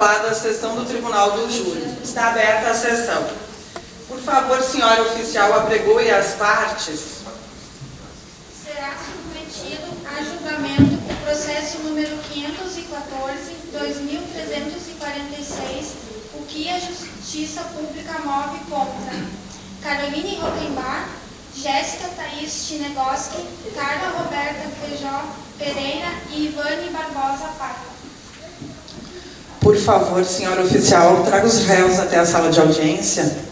Da sessão do Tribunal do Júri. Está aberta a sessão. Por favor, senhora oficial, apregoe as partes. Será submetido a julgamento o processo número 514-2346, o que a Justiça Pública move contra Caroline Rockenbach, Jéssica Thaís Chinegoski, Carla Roberta Feijó Pereira e Ivane Barbosa Paiva. Por favor, senhora oficial, traga os réus até a sala de audiência.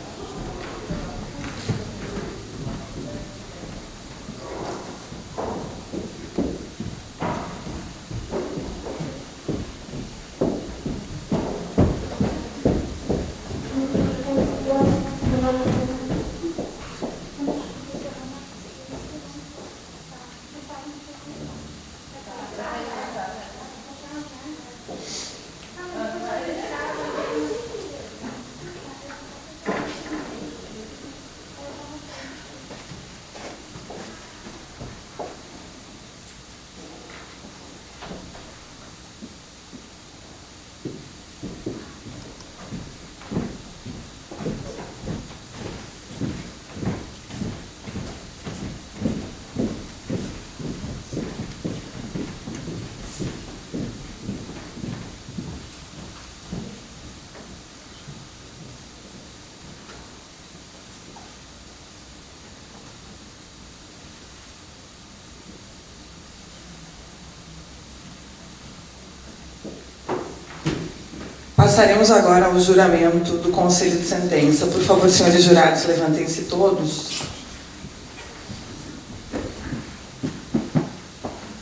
Passaremos agora ao juramento do Conselho de Sentença. Por favor, senhores jurados, levantem-se todos.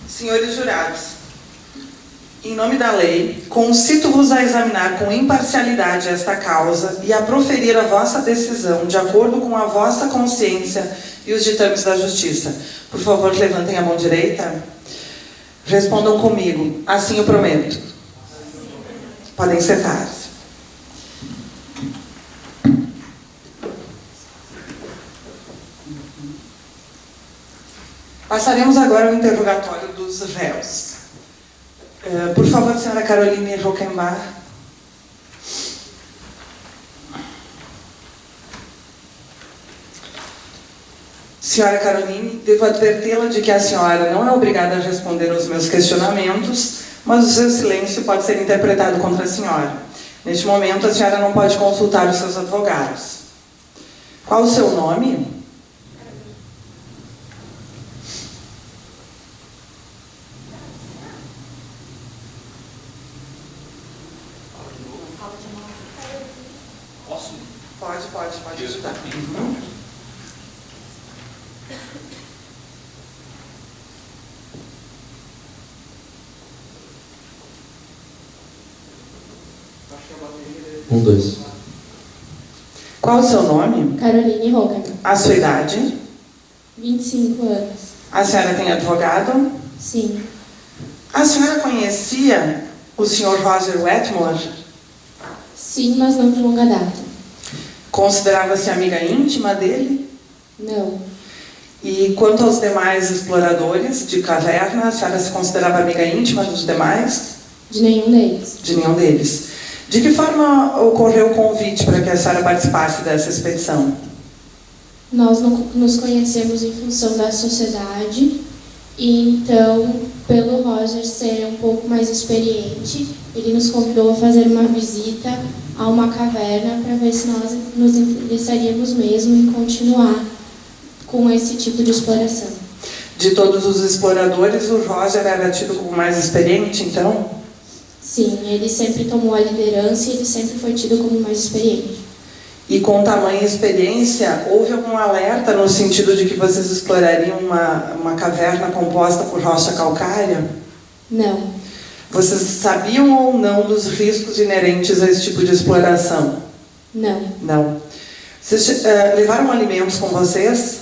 Senhores jurados, em nome da lei, concito-vos a examinar com imparcialidade esta causa e a proferir a vossa decisão de acordo com a vossa consciência e os ditames da Justiça. Por favor, levantem a mão direita. Respondam comigo. Assim eu prometo. Podem sentar-se. Passaremos agora ao interrogatório dos réus. Por favor, senhora Caroline Rockenbach. Senhora Caroline, devo advertê-la de que a senhora não é obrigada a responder aos meus questionamentos, mas o seu silêncio pode ser interpretado contra a senhora. Neste momento, a senhora não pode consultar os seus advogados. Qual o seu nome? Posso? Pode ajudar. Um, dois. Qual o seu nome? Caroline Rockenbach. A sua idade? 25 anos. A senhora tem advogado? Sim. A senhora conhecia o senhor Roger Wetmore? Sim, mas não de longa data. Considerava-se amiga íntima dele? Não. E quanto aos demais exploradores de caverna, a senhora se considerava amiga íntima dos demais? De nenhum deles. De nenhum deles. De que forma ocorreu o convite para que a senhora participasse dessa expedição? Nós nos conhecemos em função da sociedade, e então, pelo Roger ser um pouco mais experiente, ele nos convidou a fazer uma visita a uma caverna para ver se nós nos interessaríamos mesmo em continuar com esse tipo de exploração. De todos os exploradores, o Roger era tido como mais experiente, então? Sim, ele sempre tomou a liderança e ele sempre foi tido como mais experiente. E com tamanha experiência, houve algum alerta no sentido de que vocês explorariam uma caverna composta por rocha calcária? Não. Vocês sabiam ou não dos riscos inerentes a esse tipo de exploração? Não. Não. Vocês levaram alimentos com vocês?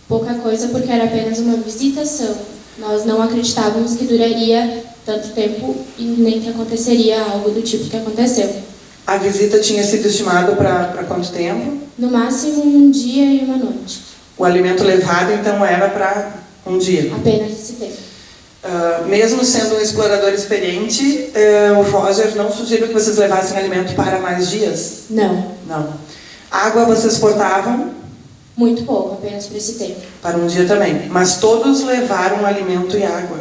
Pouca coisa, porque era apenas uma visitação. Nós não acreditávamos que duraria tanto tempo e nem que aconteceria algo do tipo que aconteceu. A visita tinha sido estimada para quanto tempo? No máximo um dia e uma noite. O alimento levado, então, era para um dia? Apenas esse tempo. Mesmo sendo um explorador experiente, o Roger não sugeriu que vocês levassem alimento para mais dias? Não, Não. Água vocês portavam muito pouco, apenas para esse tempo. para um dia também. Mas todos levaram alimento e água.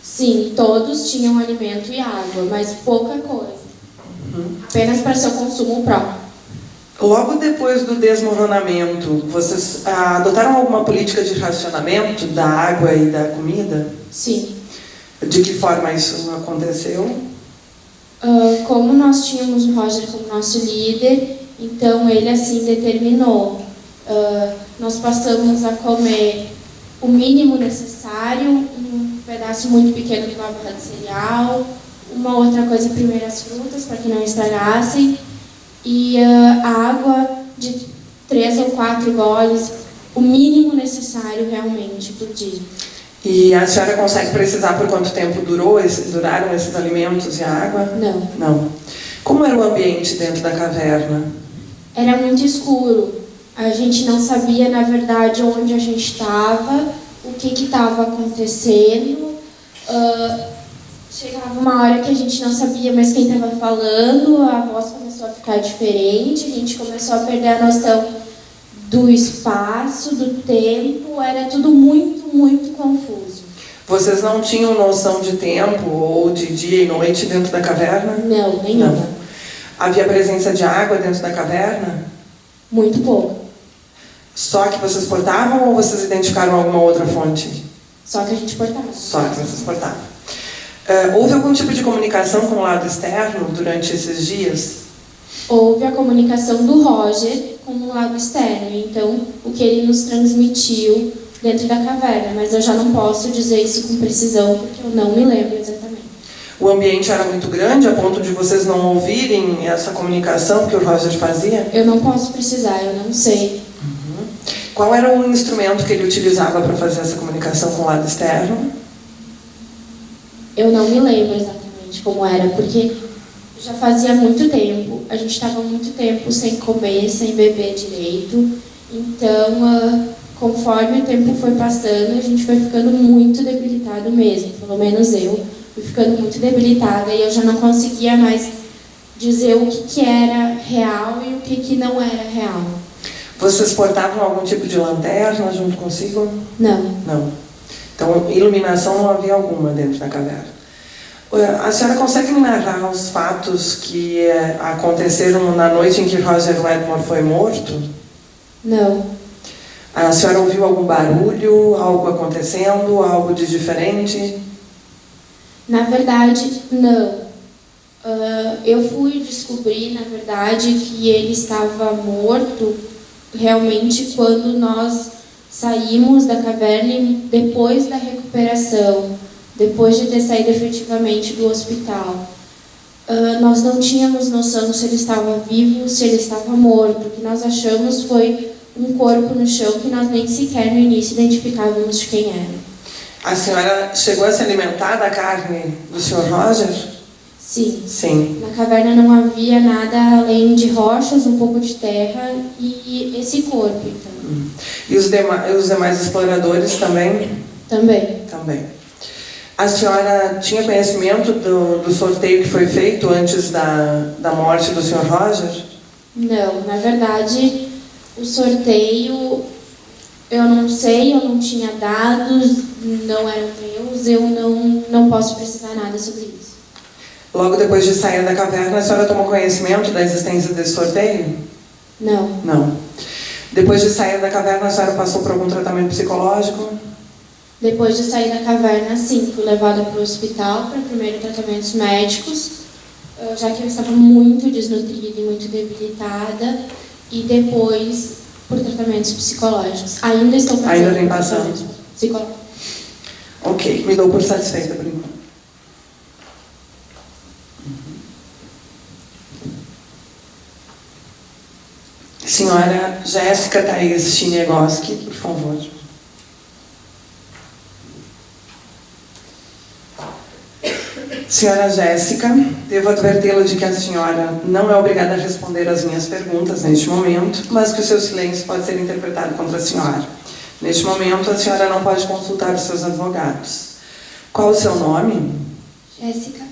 Sim, todos tinham alimento e água, mas pouca coisa. Apenas para seu consumo próprio. Logo depois do desmoronamento, vocês adotaram alguma política de racionamento da água e da comida? Sim. De que forma isso aconteceu? Como nós tínhamos o Roger como nosso líder, então ele assim determinou. Nós passamos a comer o mínimo necessário, um pedaço muito pequeno de uma barra de cereal, uma outra coisa, primeiro as frutas, para que não estragassem, e a água de 3 ou 4 goles, o mínimo necessário realmente por dia. E a senhora consegue precisar por quanto tempo duraram esses alimentos e a água? Não. Não. Como era o ambiente dentro da caverna? Era muito escuro. A gente não sabia, na verdade, onde a gente estava, o que estava acontecendo. Chegava uma hora que a gente não sabia mais quem estava falando, a voz começou a ficar diferente, a gente começou a perder a noção do espaço, do tempo, era tudo muito, muito confuso. Vocês não tinham noção de tempo ou de dia e noite dentro da caverna? Não, nenhuma. Não. Havia presença de água dentro da caverna? Muito pouco. Só que vocês portavam ou vocês identificaram alguma outra fonte? Só que a gente portava. Só que vocês portavam. Houve algum tipo de comunicação com o lado externo durante esses dias? Houve a comunicação do Roger com o lado externo, então o que ele nos transmitiu dentro da caverna, mas eu já não posso dizer isso com precisão porque eu não me lembro exatamente. O ambiente era muito grande a ponto de vocês não ouvirem essa comunicação que o Roger fazia? Eu não posso precisar, eu não sei. Qual era o instrumento que ele utilizava para fazer essa comunicação com o lado externo? Eu não me lembro exatamente como era, porque já fazia muito tempo, a gente estava muito tempo sem comer, sem beber direito, então conforme o tempo foi passando, a gente foi ficando muito debilitado mesmo, pelo menos eu fui ficando muito debilitada e eu já não conseguia mais dizer o que era real e o que não era real. Vocês portavam algum tipo de lanterna junto consigo? Não. Não. Então, iluminação não havia alguma dentro da caverna. A senhora consegue me narrar os fatos que aconteceram na noite em que Roger Wedmore foi morto? Não. A senhora ouviu algum barulho, algo acontecendo, algo de diferente? Na verdade, não. Eu fui descobrir, na verdade, que ele estava morto realmente quando nós saímos da caverna depois da recuperação, depois de ter saído efetivamente do hospital. Nós não tínhamos noção se ele estava vivo, se ele estava morto. O que nós achamos foi um corpo no chão que nós nem sequer no início identificávamos de quem era. A senhora chegou a se alimentar da carne do Sr. Roger? Sim. Sim. Na caverna não havia nada além de rochas, um pouco de terra e esse corpo, então. E os demais exploradores também? Também. Também. A senhora tinha conhecimento do sorteio que foi feito antes da morte do Sr. Roger? Não, na verdade, o sorteio, eu não sei, eu não tinha dados, não eram meus, eu não posso precisar nada sobre isso. Logo depois de sair da caverna, a senhora tomou conhecimento da existência desse sorteio? Não. Não. Depois de sair da caverna, a senhora passou por algum tratamento psicológico? Depois de sair da caverna, sim, fui levada para o hospital para primeiro tratamentos médicos, já que eu estava muito desnutrida e muito debilitada, e depois por tratamentos psicológicos. Ainda estou passando. Ainda vem passando. Psicológicos. Ok, me dou por satisfeita por enquanto. Senhora Jéssica Thaís Chiniegoski, por favor. Senhora Jéssica, devo advertê-la de que a senhora não é obrigada a responder às minhas perguntas neste momento, mas que o seu silêncio pode ser interpretado contra a senhora. Neste momento, a senhora não pode consultar os seus advogados. Qual o seu nome? Jéssica,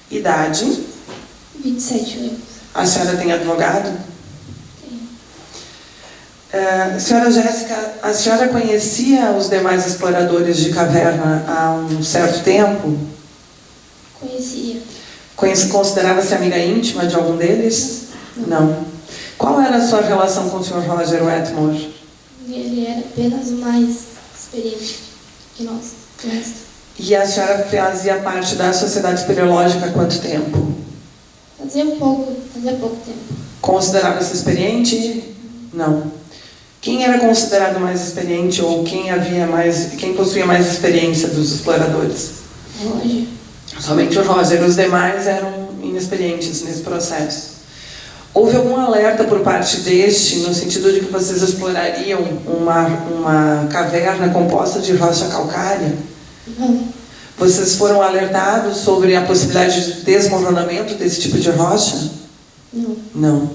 Idade? 27 anos. A senhora tem advogado? Tenho. Senhora Jéssica, a senhora conhecia os demais exploradores de caverna há um certo tempo? Conhecia. Considerava-se amiga íntima de algum deles? Não. Qual era a sua relação com o Sr. Roger Wetmore? Ele era apenas o mais experiente que nós, o resto. E a senhora fazia parte da Sociedade Espeleológica há quanto tempo? Fazia pouco tempo. Considerava-se experiente? Não. Quem era considerado mais experiente ou quem possuía mais experiência dos exploradores? Roger. Somente o Roger, os demais eram inexperientes nesse processo. Houve algum alerta por parte deste, no sentido de que vocês explorariam uma caverna composta de rocha calcária? Não. Vocês foram alertados sobre a possibilidade de desmoronamento desse tipo de rocha? Não. Não.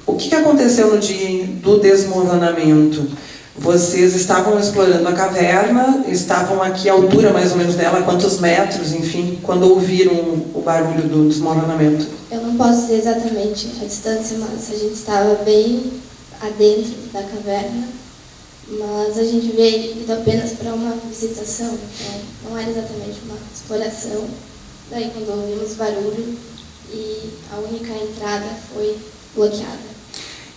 O que aconteceu no dia do desmoronamento? Vocês estavam explorando a caverna, estavam aqui à altura mais ou menos dela, quantos metros, enfim, quando ouviram o barulho do desmoronamento? Eu não posso dizer exatamente a distância, mas a gente estava bem adentro da caverna, mas a gente veio indo apenas para uma visitação, então não era exatamente uma exploração. Daí quando ouvimos barulho e a única entrada foi bloqueada.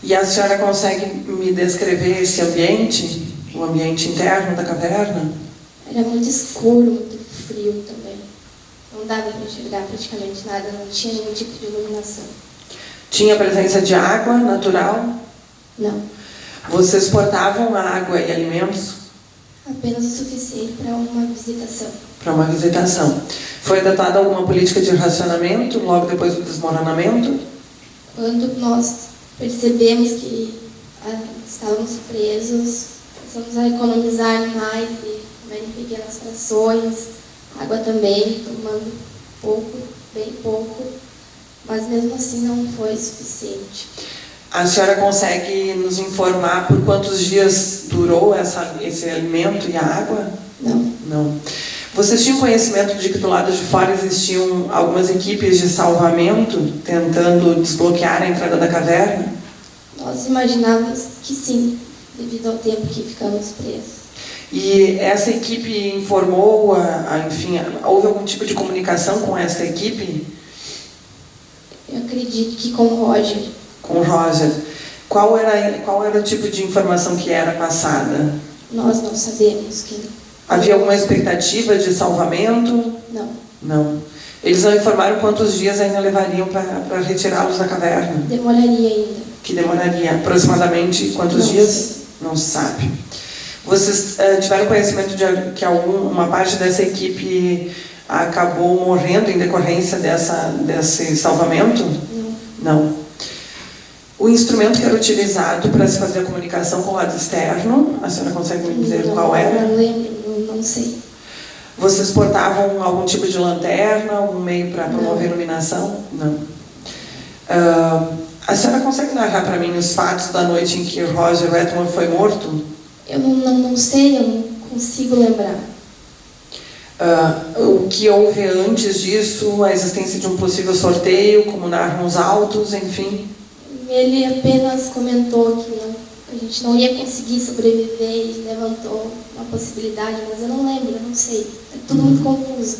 E a senhora consegue me descrever esse ambiente, o ambiente interno da caverna? Era muito escuro, muito frio também. Não dava para enxergar praticamente nada, não tinha nenhum tipo de iluminação. Tinha presença de água natural? Não. Vocês portavam água e alimentos? Apenas o suficiente para uma visitação. Para uma visitação. Foi adotada alguma política de racionamento logo depois do desmoronamento? Quando nós percebemos que estávamos presos, começamos a economizar mais e comer em pequenas frações, água também, tomando pouco, bem pouco, mas mesmo assim não foi suficiente. A senhora consegue nos informar por quantos dias durou esse alimento e a água? Não. Não. Vocês tinham conhecimento de que do lado de fora existiam algumas equipes de salvamento tentando desbloquear a entrada da caverna? Nós imaginávamos que sim, devido ao tempo que ficamos presos. E essa equipe informou, enfim, houve algum tipo de comunicação com essa equipe? Eu acredito que com o Roger. Com o Roger. Qual era o tipo de informação que era passada? Nós não sabemos que... Havia alguma expectativa de salvamento? Não. Não. Eles não informaram quantos dias ainda levariam para retirá-los da caverna? Demoraria ainda. Que demoraria aproximadamente quantos Não dias? sei. Não se sabe. Vocês tiveram conhecimento de que uma parte dessa equipe acabou morrendo em decorrência desse salvamento? Não. Não. O instrumento que era utilizado para se fazer a comunicação com o lado externo, a senhora consegue me dizer Não, qual era? Não lembro, não sei. Vocês portavam algum tipo de lanterna, algum meio para promover iluminação? Não. A senhora consegue narrar para mim os fatos da noite em que Roger Wetmore foi morto? Eu não sei, eu não consigo lembrar. O que houve antes disso, a existência de um possível sorteio, como narram os autos, enfim? Ele apenas comentou que a gente não ia conseguir sobreviver e levantou uma possibilidade, mas eu não lembro, eu não sei. É tudo muito confuso.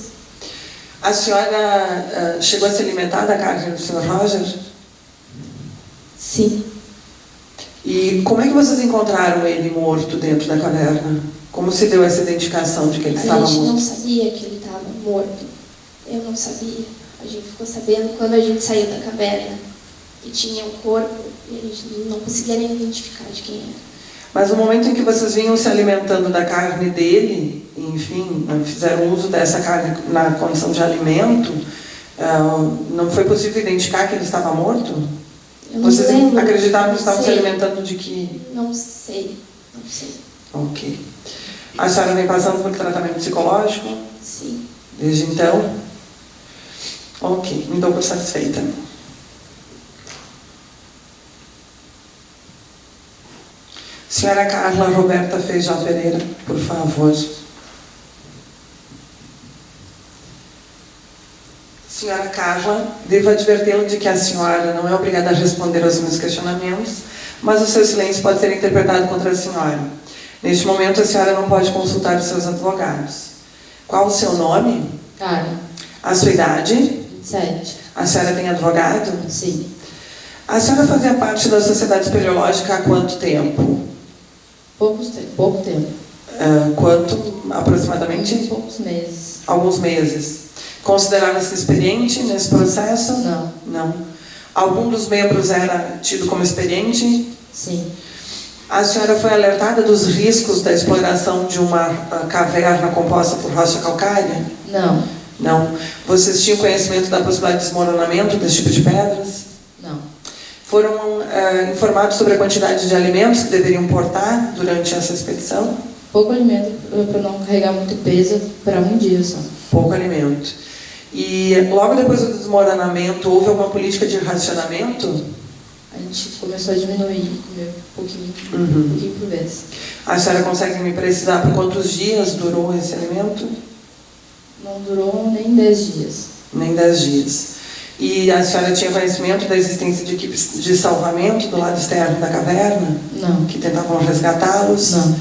A senhora chegou a se alimentar da carne do Sr. Roger? Sim. E como é que vocês encontraram ele morto dentro da caverna? Como se deu essa identificação de que ele estava A gente morto? não sabia que ele estava morto. Eu não sabia. A gente ficou sabendo quando a gente saiu da caverna. E tinha um corpo e a gente não conseguia nem identificar de quem era. Mas no momento em que vocês vinham se alimentando da carne dele, enfim, fizeram uso dessa carne na condição de alimento, não foi possível identificar que ele estava morto? Eu não Vocês lembro, acreditavam que estavam se sei. alimentando de que... Não sei, não sei. Ok. A senhora vem passando por tratamento psicológico? Sim. Desde então? Ok, me dou por satisfeita. Senhora Carla Roberta Feijó Pereira, por favor. Senhora Carla, devo advertê-la de que a senhora não é obrigada a responder aos meus questionamentos, mas o seu silêncio pode ser interpretado contra a senhora. Neste momento, a senhora não pode consultar os seus advogados. Qual o seu nome? Carla, A sua idade? 27. A senhora tem advogado? Sim. A senhora fazia parte da Sociedade Espeleológica há quanto tempo? Pouco tempo. Quanto, aproximadamente? Poucos meses. Alguns meses. Considerava-se experiente nesse processo? Não. Não. Algum dos membros era tido como experiente? Sim. A senhora foi alertada dos riscos da exploração de uma caverna composta por rocha calcária? Não. Não. Vocês tinham conhecimento da possibilidade de desmoronamento desse tipo de pedras? Não. Foram informados sobre a quantidade de alimentos que deveriam portar durante essa expedição? Pouco alimento para não carregar muito peso para um dia só. Pouco alimento. E logo depois do desmoronamento, houve alguma política de racionamento? A gente começou a diminuir, comer um pouquinho por vez. A senhora consegue me precisar por quantos dias durou esse alimento? Não durou nem 10 dias. Nem 10 dias. E a senhora tinha conhecimento da existência de equipes de salvamento do lado externo da caverna? Não. Que tentavam resgatá-los? Não.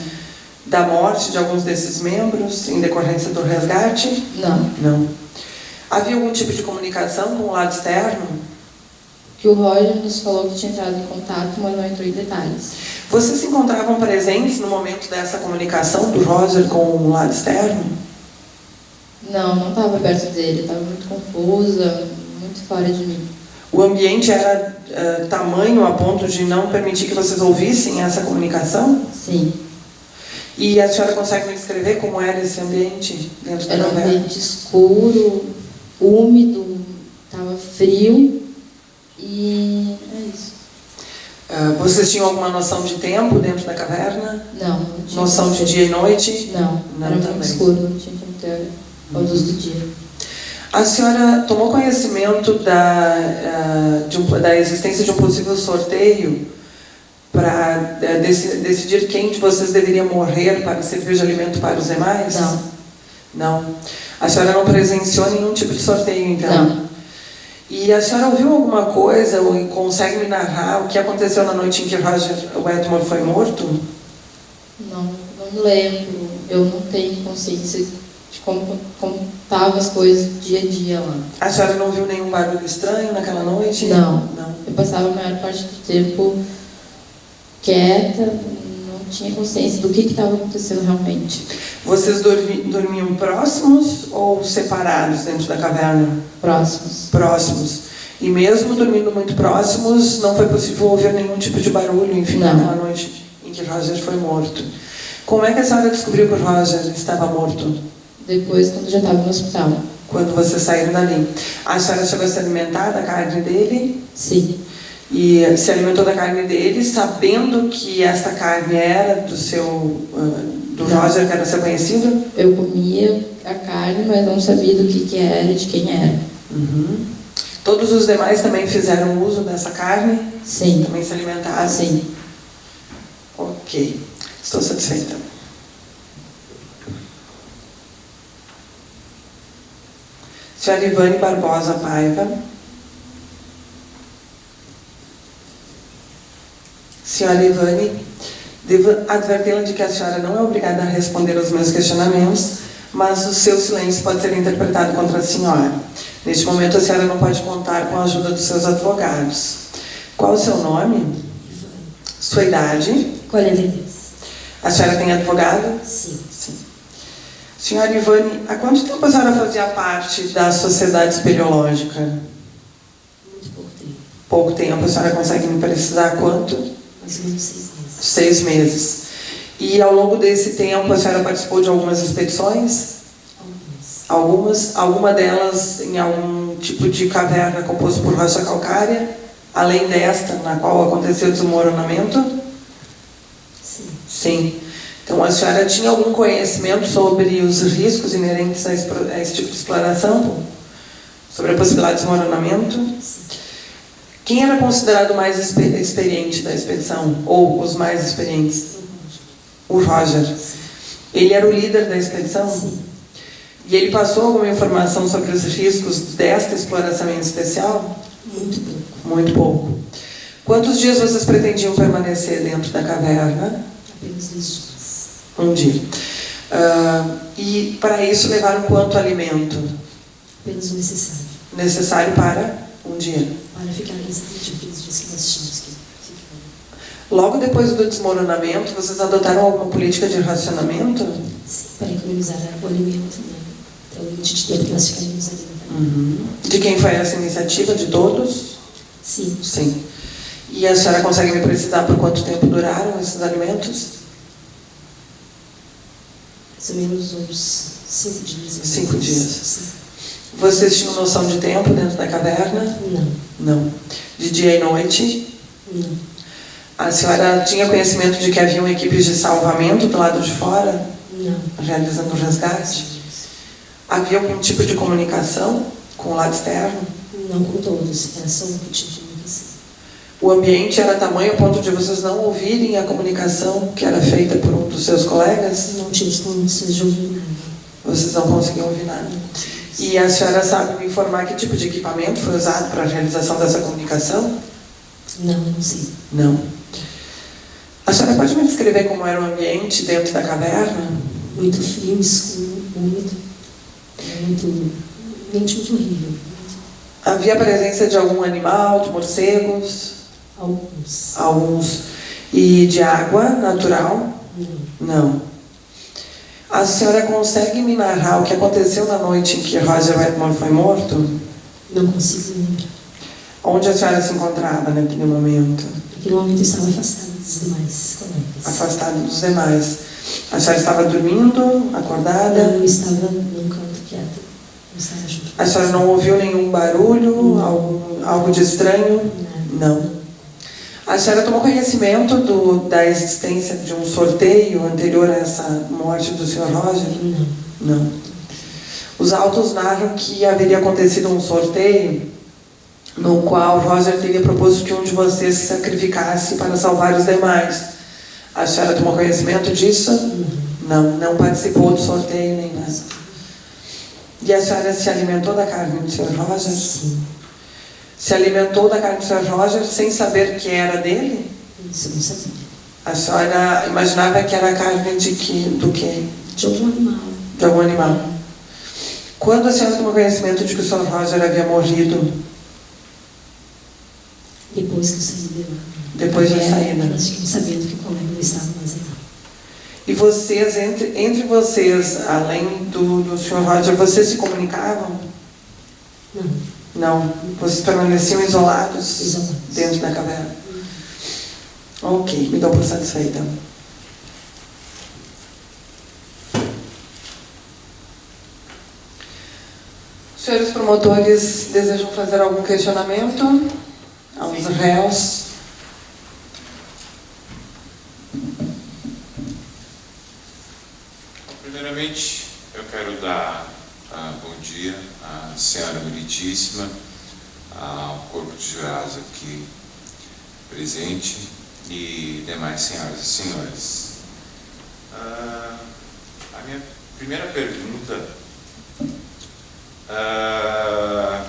Da morte de alguns desses membros em decorrência do resgate? Não. Não. Havia algum tipo de comunicação com o lado externo? Que o Roger nos falou que tinha entrado em contato, mas não entrou em detalhes. Vocês se encontravam presentes no momento dessa comunicação do Roger com o lado externo? Não estava perto dele, estava muito confusa, muito fora de mim. O ambiente era tamanho a ponto de não permitir que vocês ouvissem essa comunicação? Sim. E a senhora consegue me descrever como era esse ambiente dentro da Era um caverna? ambiente escuro, úmido, estava frio e é isso. Vocês tinham alguma noção de tempo dentro da caverna? Não tinha. Noção de dia e noite? Não, era também. muito escuro, não tinha como ter a luz do dia. A senhora tomou conhecimento da existência de um possível sorteio para decidir quem de vocês deveria morrer para servir de alimento para os demais? Não. Não. A senhora não presenciou nenhum tipo de sorteio, então? Não. E a senhora ouviu alguma coisa ou consegue me narrar o que aconteceu na noite em que Roger Wetmore foi morto? Não me lembro. Eu não tenho consciência de como estavam as coisas dia a dia lá. A senhora não viu nenhum barulho estranho naquela noite? Não. Não. Eu passava a maior parte do tempo quieta, não tinha consciência do que estava acontecendo realmente. Vocês dormiam próximos ou separados dentro da caverna? Próximos. Próximos. E mesmo dormindo muito próximos, não foi possível ouvir nenhum tipo de barulho, enfim, Não. naquela noite em que Roger foi morto. Como é que a senhora descobriu que o Roger estava morto? Depois, quando já estava no hospital. Quando vocês saíram dali. A senhora chegou a se alimentar da carne dele? Sim. E se alimentou da carne dele, sabendo que esta carne era do Roger, que era seu conhecido? Eu comia a carne, mas não sabia do que era e de quem era. Uhum. Todos os demais também fizeram uso dessa carne? Sim. Também se alimentaram? Sim. Ok. Estou satisfeita. Senhora Ivane Barbosa Paiva. Senhora Ivane, devo advertê-la de que a senhora não é obrigada a responder aos meus questionamentos, mas o seu silêncio pode ser interpretado contra a senhora. Neste momento, a senhora não pode contar com a ajuda dos seus advogados. Qual o seu nome? Sua idade? 42. A senhora tem advogado? Sim. Sim. Senhora Ivane, há quanto tempo a senhora fazia parte da Sociedade Espeleológica? Muito pouco tempo. Pouco tempo. A senhora consegue me precisar quanto? Mais ou menos 6 meses. 6 meses. E ao longo desse tempo a senhora participou de algumas expedições? Algumas. Alguma delas em algum tipo de caverna composto por rocha calcária? Além desta, na qual aconteceu o desmoronamento? Sim. Sim. Então a senhora tinha algum conhecimento sobre os riscos inerentes a esse tipo de exploração? Sobre a possibilidade de desmoronamento? Sim. Quem era considerado mais experiente da expedição? Ou os mais experientes? O Roger. Ele era o líder da expedição? Sim. E ele passou alguma informação sobre os riscos desta exploração em especial? Muito pouco. Muito pouco. Quantos dias vocês pretendiam permanecer dentro da caverna? Apenas 2 dias. Um dia. E para isso levaram quanto alimento? Apenas o necessário. Necessário para um dia. Para ficar nesses 23 dias que nós tínhamos que ficar. Logo depois do desmoronamento, vocês adotaram alguma política de racionamento? Sim, para economizar o alimento, né? Então, o limite de tempo que nós ficaríamos ali. De quem foi essa iniciativa? De todos? Sim. Sim. E a senhora consegue me precisar por quanto tempo duraram esses alimentos? Mais ou menos uns 5 dias. 5 dias. Sim. Vocês tinham noção de tempo dentro da caverna? Não. Não. De dia e noite? Não. A senhora tinha conhecimento de que haviam equipes de salvamento do lado de fora, Não. realizando o resgate? Havia algum tipo de comunicação com o lado externo? Não com todos, era só um tipo de comunicação. O ambiente era tamanho a ponto de vocês não ouvirem a comunicação que era feita por um dos seus colegas? Não tínhamos condições de ouvir nada. Vocês não conseguiam ouvir nada. E a senhora sabe me informar que tipo de equipamento foi usado para a realização dessa comunicação? Não, eu não sei. Não. A senhora pode me descrever como era o ambiente dentro da caverna? Muito frio, escuro, úmido. Muito horrível. Havia a presença de algum animal, de morcegos? Alguns. Alguns. E de água natural? Não. Não. A senhora consegue me narrar o que aconteceu na noite em que Roger Wetmore foi morto? Não consigo lembrar. Onde a senhora se encontrava naquele momento? Naquele momento eu estava afastada dos demais colegas. Afastada dos demais. A senhora estava dormindo, acordada? Não, eu estava num canto quieto. Eu estava junto. A senhora não ouviu nenhum barulho, Não. algo de estranho? Nada. Não. A senhora tomou conhecimento da existência de um sorteio anterior a essa morte do Sr. Roger? Não. Não. Os autos narram que haveria acontecido um sorteio no qual Roger teria proposto que um de vocês se sacrificasse para salvar os demais. A senhora tomou conhecimento disso? Não. Não participou do sorteio nem nada. E a senhora se alimentou da carne do Sr. Roger? Sim. Se alimentou da carne do Sr. Roger sem saber que era dele? Isso eu não sabia. A senhora imaginava que era carne de que, do quê? De algum animal. De algum animal. Quando a senhora tomou conhecimento de que o Sr. Roger havia morrido? Depois que eu saí de lá. Depois da saída. Nós ficamos sabendo que o colega não estava mais lá. E vocês, entre vocês, além do Sr. Roger, vocês se comunicavam? Não. Não. Vocês permaneciam isolados? Isolados. Dentro da caverna? Ok, me dou por satisfeita. Os senhores promotores desejam fazer algum questionamento aos réus? Primeiramente, eu quero dar bom dia à senhora meritíssima, ao corpo de jurados aqui presente e demais senhoras e senhores. A minha primeira pergunta a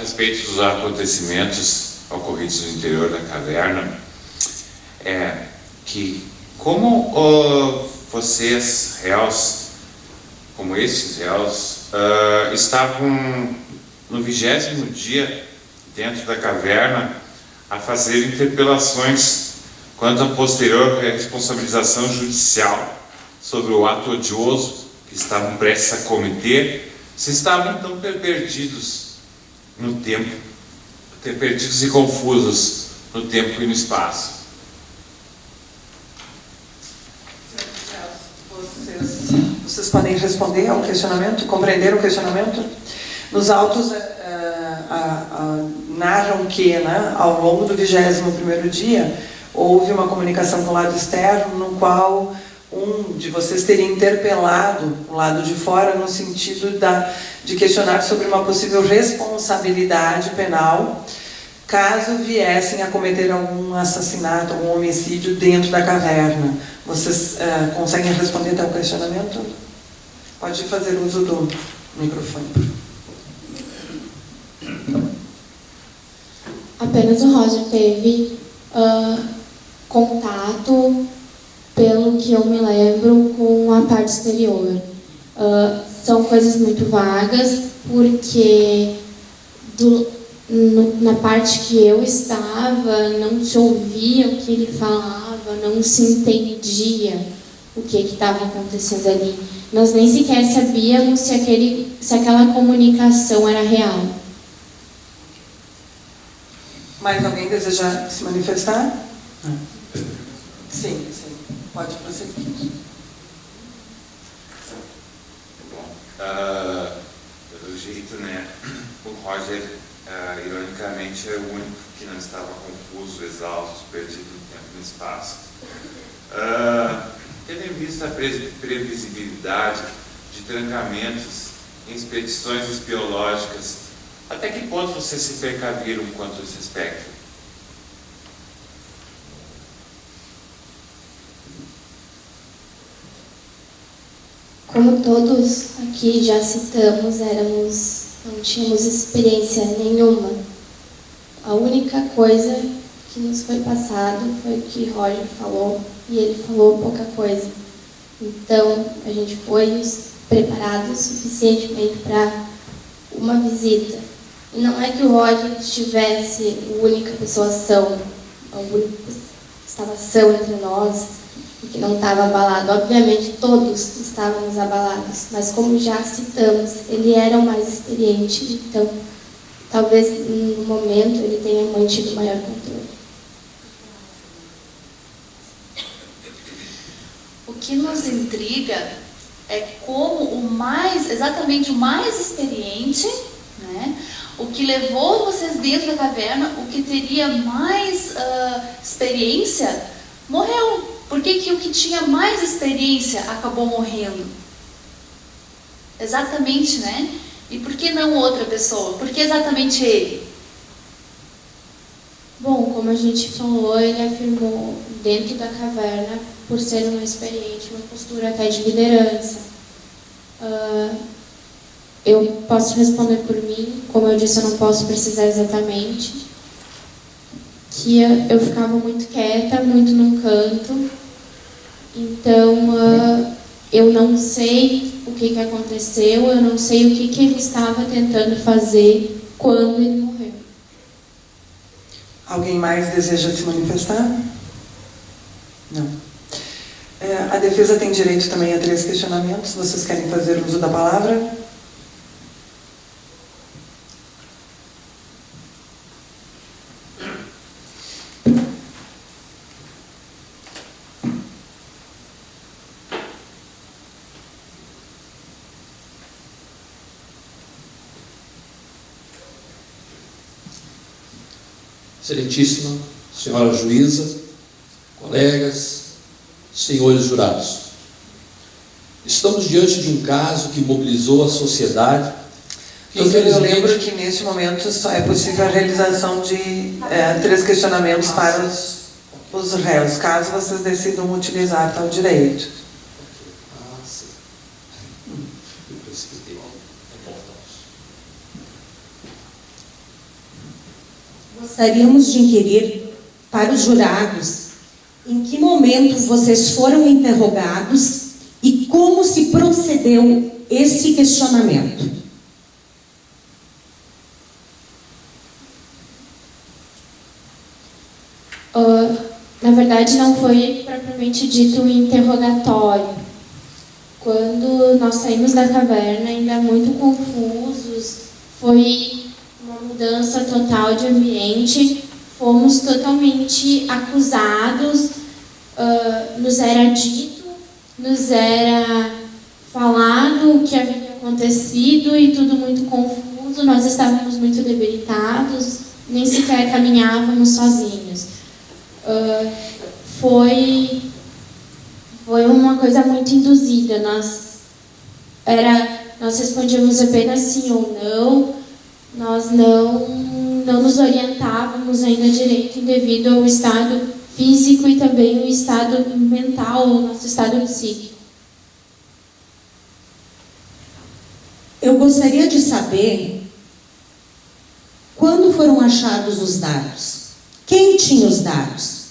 respeito dos acontecimentos ocorridos no interior da caverna é que como vocês, réus, como esses réus, estavam no 20º dia dentro da caverna a fazer interpelações quanto à posterior responsabilização judicial sobre o ato odioso que estavam prestes a cometer, se estavam tão perdidos no tempo, perdidos e confusos no tempo e no espaço. Vocês podem responder ao questionamento? Compreender o questionamento? Nos autos narram que, ao longo do 21º dia, houve uma comunicação com o lado externo, no qual um de vocês teria interpelado o lado de fora no sentido de questionar sobre uma possível responsabilidade penal caso viessem a cometer algum assassinato, algum homicídio dentro da caverna. Vocês conseguem responder até o questionamento? Pode fazer uso do microfone. Apenas o Roger teve contato, pelo que eu me lembro, com a parte exterior. São coisas muito vagas, porque na parte que eu estava, não se ouvia o que ele falava, não se entendia o que estava acontecendo ali. Nós nem sequer sabíamos se aquela comunicação era real. Mais alguém deseja se manifestar? Sim, sim. Pode prosseguir. Bom, pelo jeito, né, o Roger, ironicamente, é o único que não estava confuso, exausto, perdido no tempo e no espaço. Tendo em vista a previsibilidade de trancamentos em expedições espiológicas, até que ponto vocês se precaviram quanto a esse aspecto? Como todos aqui já citamos, não tínhamos experiência nenhuma. A única coisa que nos foi passado foi o que Roger falou, e ele falou pouca coisa. Então, a gente foi preparados suficientemente para uma visita. E não é que o Roger estivesse a única pessoa são, a única que estava são entre nós, e que não estava abalado. Obviamente, todos estávamos abalados, mas como já citamos, ele era o mais experiente, então, talvez, no momento, ele tenha mantido o maior controle. O que nos intriga é como exatamente o mais experiente, né, o que levou vocês dentro da caverna, o que teria mais experiência, morreu. Por que o que tinha mais experiência acabou morrendo? Exatamente, né? E por que não outra pessoa? Por que exatamente ele? Bom, como a gente falou, ele afirmou dentro da caverna, por ser um experiente, uma postura até de liderança. Eu posso responder por mim, como eu disse, eu não posso precisar exatamente, que eu ficava muito quieta, muito num canto, então eu não sei o que aconteceu, eu não sei o que ele estava tentando fazer quando ele morreu. Alguém mais deseja se manifestar? Não. A defesa tem direito também a 3 questionamentos. Vocês querem fazer uso da palavra? Excelentíssima senhora juíza, colegas, senhores jurados. Estamos diante de um caso que mobilizou a sociedade. Eu lembro que neste momento só é possível a realização de 3 questionamentos para os réus, caso vocês decidam utilizar tal direito. Sim. Eu precipitei. Gostaríamos de inquirir para os jurados em que momento vocês foram interrogados e como se procedeu esse questionamento. Na verdade, não foi propriamente dito um interrogatório. Quando nós saímos da caverna, ainda muito confusos, foi uma mudança total de ambiente, fomos totalmente acusados, nos era dito, nos era falado o que havia acontecido e tudo muito confuso, nós estávamos muito debilitados, nem sequer caminhávamos sozinhos. Foi uma coisa muito induzida, nós respondíamos apenas sim ou não, nós não não nos orientávamos ainda direito devido ao estado físico e também o estado mental, o nosso estado psíquico. Eu gostaria de saber quando foram achados os dados. Quem tinha os dados?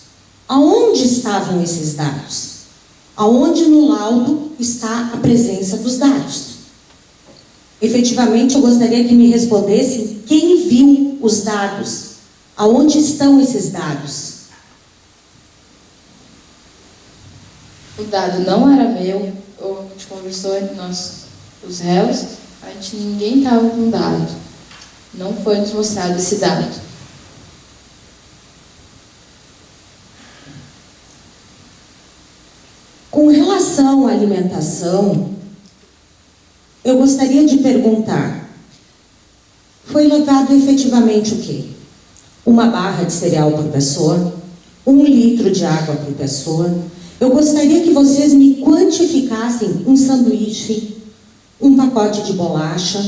Aonde estavam esses dados? Aonde no laudo está a presença dos dados? Efetivamente, eu gostaria que me respondessem quem viu os dados. Aonde estão esses dados? O dado não era meu, a gente conversou entre nós, os réus, ninguém estava com dado. Não foi nos mostrado esse dado. Com relação à alimentação, eu gostaria de perguntar, foi levado efetivamente o quê? Uma barra de cereal por pessoa? 1 litro de água por pessoa? Eu gostaria que vocês me quantificassem um sanduíche, um pacote de bolacha,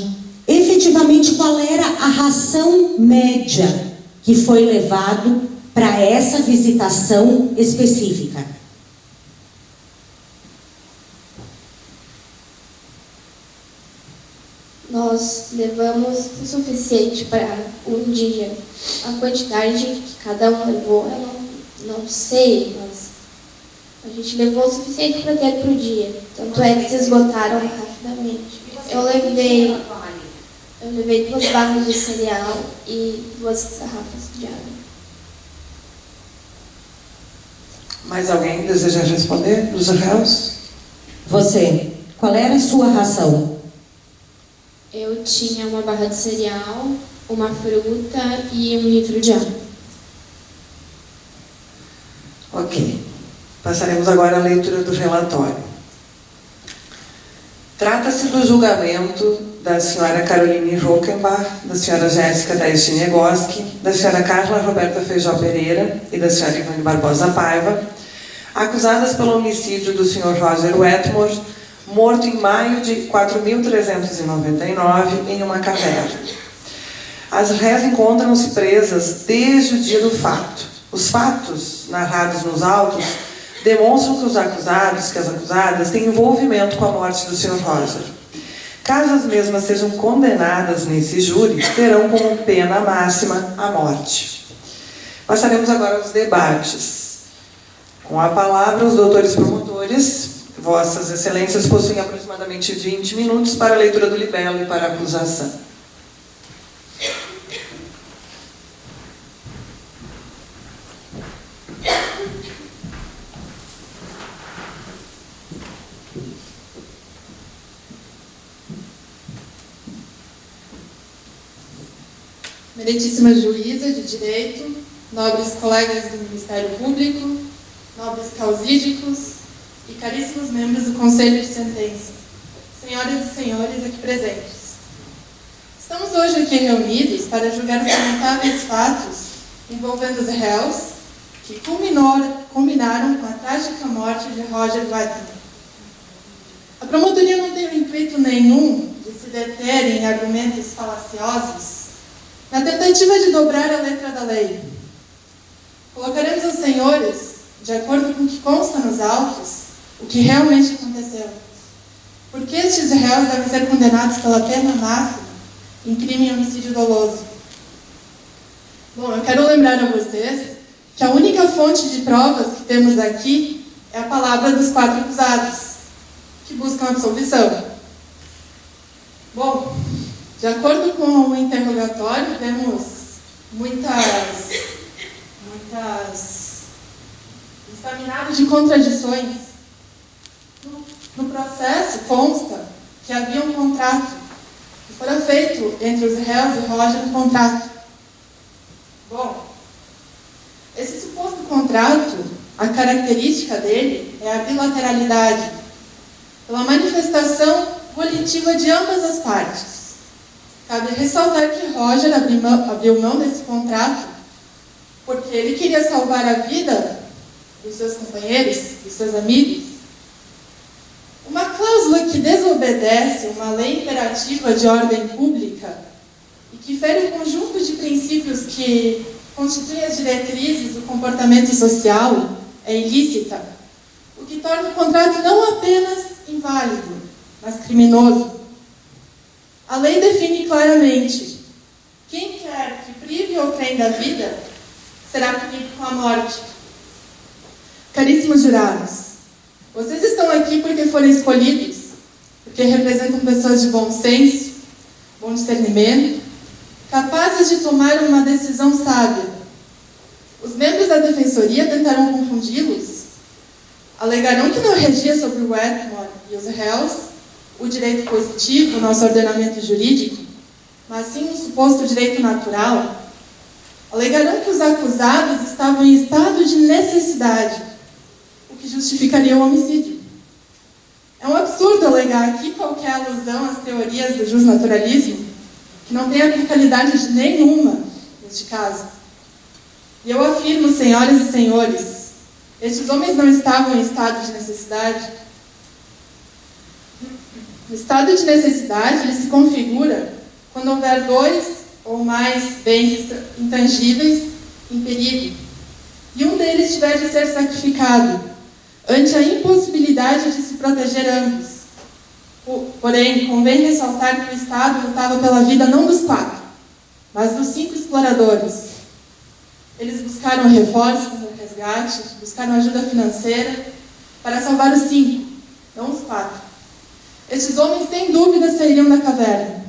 efetivamente qual era a ração média que foi levado para essa visitação específica. Nós levamos o suficiente para um dia. A quantidade que cada um levou, eu não sei, mas a gente levou o suficiente para ter para o dia. Tanto é que se esgotaram rapidamente. Eu levei 2 barras de cereal e 2 garrafas de água. Mais alguém deseja responder dos réus? Você, qual era a sua ração? Eu tinha uma barra de cereal, uma fruta e 1 litro de água. Ok. Passaremos agora à leitura do relatório. Trata-se do julgamento da senhora Caroline Rockenbach, da senhora Jéssica Taishnegoski, da senhora Carla Roberta Feijó Pereira e da senhora Ivone Barbosa Paiva, acusadas pelo homicídio do senhor Roger Wetmore, morto em maio de 4.399 em uma caverna. As réis encontram-se presas desde o dia do fato. Os fatos narrados nos autos demonstram que os acusados, que as acusadas, têm envolvimento com a morte do Sr. Roger. Caso as mesmas sejam condenadas nesse júri, terão como pena máxima a morte. Passaremos agora aos debates. Com a palavra, os doutores promotores. Vossas Excelências possuem aproximadamente 20 minutos para a leitura do libelo e para a acusação. Meritíssima juíza de direito, nobres colegas do Ministério Público, nobres causídicos e caríssimos membros do Conselho de Sentença, senhoras e senhores aqui presentes. Estamos hoje aqui reunidos para julgar os lamentáveis fatos envolvendo os réus que culminaram com a trágica morte de Roger Wetmore. A promotoria não tem intuito nenhum de se deter em argumentos falaciosos na tentativa de dobrar a letra da lei. Colocaremos aos senhores, de acordo com o que consta nos autos, o que realmente aconteceu. Porque estes réus devem ser condenados pela pena máxima em crime e homicídio doloso. Bom, eu quero lembrar a vocês que a única fonte de provas que temos aqui é a palavra dos 4 acusados, que buscam absolvição. Bom, de acordo com o interrogatório, temos muitas examinadas de contradições. No processo consta que havia um contrato que fora feito entre os réus e Roger, um contrato. Bom, esse suposto contrato, a característica dele é a bilateralidade, pela manifestação volitiva de ambas as partes. Cabe ressaltar que Roger abriu mão desse contrato porque ele queria salvar a vida dos seus companheiros, dos seus amigos. Uma cláusula que desobedece uma lei imperativa de ordem pública e que fere o conjunto de princípios que constituem as diretrizes do comportamento social é ilícita, o que torna o contrato não apenas inválido, mas criminoso. A lei define claramente: quem quer que prive outrem da vida será punido com a morte. Caríssimos jurados, vocês estão aqui porque foram escolhidos, porque representam pessoas de bom senso, bom discernimento, capazes de tomar uma decisão sábia. Os membros da defensoria tentarão confundi-los. Alegarão que não regia sobre o Wetmore e os réus o direito positivo, nosso ordenamento jurídico, mas sim um suposto direito natural. Alegarão que os acusados estavam em estado de necessidade, o que justificaria o homicídio. É um absurdo alegar aqui qualquer alusão às teorias do justnaturalismo, que não tem aplicabilidade nenhuma neste caso. E eu afirmo, senhoras e senhores, estes homens não estavam em estado de necessidade. O estado de necessidade ele se configura quando houver dois ou mais bens intangíveis em perigo, e um deles tiver de ser sacrificado, ante a impossibilidade de se proteger ambos. Porém, convém ressaltar que o Estado lutava pela vida não dos 4, mas dos 5 exploradores. Eles buscaram reforços no resgate, buscaram ajuda financeira para salvar os 5, não os 4. Estes homens, sem dúvida, sairiam da caverna.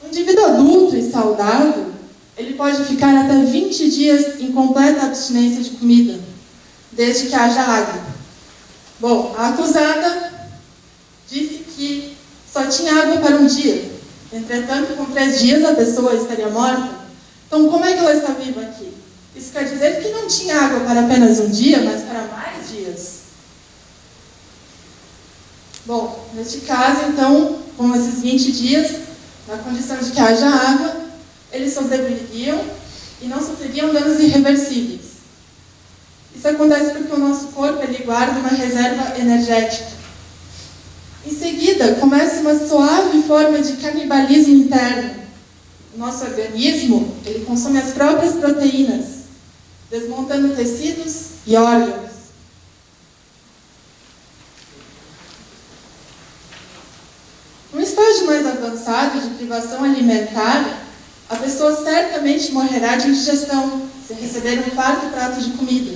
Um indivíduo adulto e saudável, ele pode ficar até 20 dias em completa abstinência de comida, desde que haja água. Bom, a acusada disse que só tinha água para um dia. Entretanto, com 3 dias a pessoa estaria morta. Então, como é que ela está viva aqui? Isso quer dizer que não tinha água para apenas um dia, mas para mais dias. Bom, neste caso, então, com esses 20 dias, na condição de que haja água, eles sobreviveriam e não sofreriam danos irreversíveis. Isso acontece porque o nosso corpo ele guarda uma reserva energética. Em seguida, começa uma suave forma de canibalismo interno. O nosso organismo ele consome as próprias proteínas, desmontando tecidos e órgãos. Num estágio mais avançado de privação alimentar, a pessoa certamente morrerá de indigestão se receber um farto prato de comida,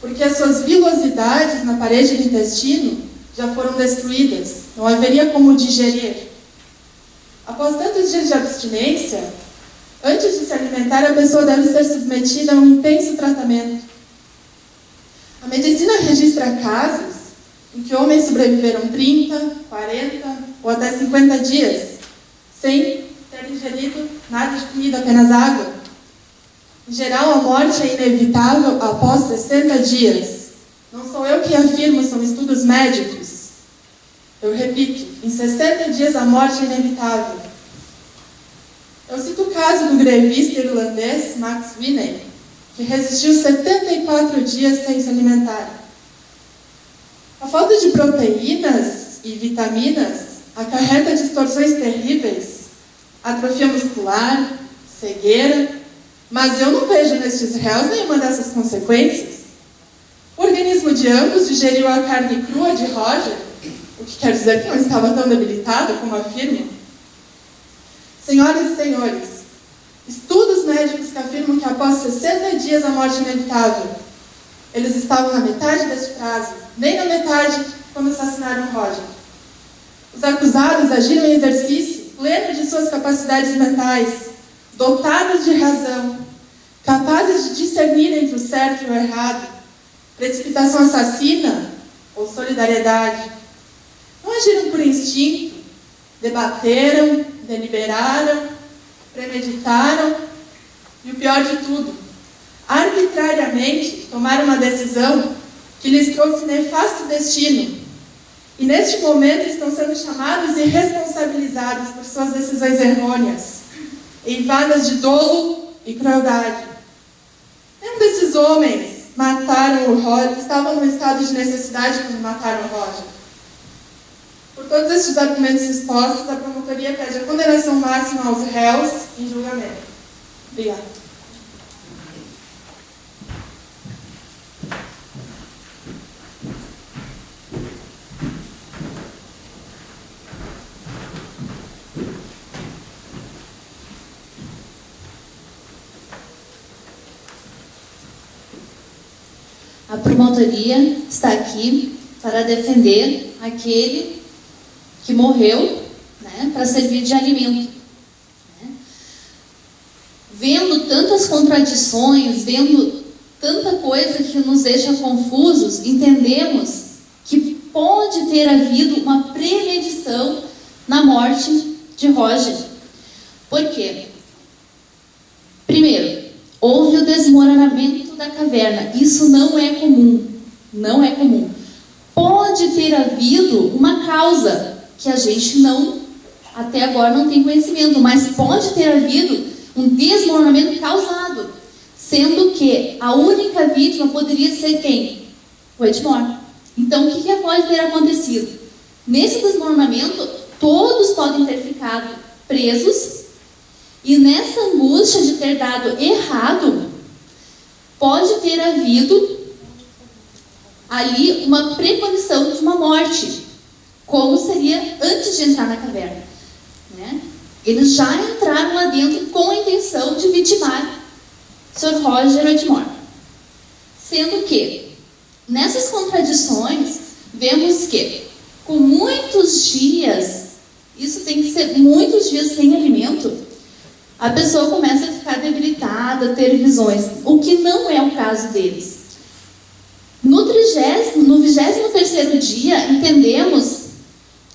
porque as suas vilosidades na parede do intestino já foram destruídas, não haveria como digerir. Após tantos dias de abstinência, antes de se alimentar, a pessoa deve ser submetida a um intenso tratamento. A medicina registra casos em que homens sobreviveram 30, 40 ou até 50 dias, sem ter ingerido nada de comida, apenas água. Em geral, a morte é inevitável após 60 dias. Não sou eu que afirmo, são estudos médicos. Eu repito, em 60 dias a morte é inevitável. Eu cito o caso do grevista irlandês Max Winney, que resistiu 74 dias sem se alimentar. A falta de proteínas e vitaminas acarreta distorções terríveis, atrofia muscular, cegueira, mas eu não vejo nestes réus nenhuma dessas consequências. O organismo de ambos digeriu a carne crua de Roger, o que quer dizer que não estava tão debilitado como afirmam. Senhoras e senhores, estudos médicos que afirmam que após 60 dias a morte é inevitável. Eles estavam na metade deste prazo, nem na metade quando assassinaram Roger. Os acusados agiram em exercício pleno de suas capacidades mentais, dotados de razão, capazes de discernir entre o certo e o errado, precipitação assassina ou solidariedade. Não agiram por instinto, debateram, deliberaram, premeditaram e o pior de tudo, arbitrariamente tomaram uma decisão que lhes trouxe nefasto destino. E neste momento estão sendo chamados e responsabilizados por suas decisões errôneas, eivadas de dolo e crueldade. Nenhum desses homens mataram o Roger, estavam no estado de necessidade quando mataram o Roger. Por todos estes argumentos expostos, a promotoria pede a condenação máxima aos réus em julgamento. Obrigada. A promotoria está aqui para defender aquele que morreu, né, para servir de alimento. Né? Vendo tantas contradições, vendo tanta coisa que nos deixa confusos, entendemos que pode ter havido uma premedição na morte de Roger. Por quê? Primeiro, houve o desmoronamento da caverna. Isso não é comum. Não é comum. Pode ter havido uma causa que a gente até agora não tem conhecimento, mas pode ter havido um desmoronamento causado, sendo que a única vítima poderia ser quem? O Edmore. Então, o que pode ter acontecido? Nesse desmoronamento, todos podem ter ficado presos, e nessa angústia de ter dado errado, pode ter havido ali uma premonição de uma morte, como seria antes de entrar na caverna. Né? Eles já entraram lá dentro com a intenção de vitimar o Sr. Roger Edmore. Sendo que, nessas contradições, vemos que, com muitos dias, isso tem que ser muitos dias sem alimento, a pessoa começa a ficar debilitada, ter visões, o que não é o caso deles. No 23º dia, entendemos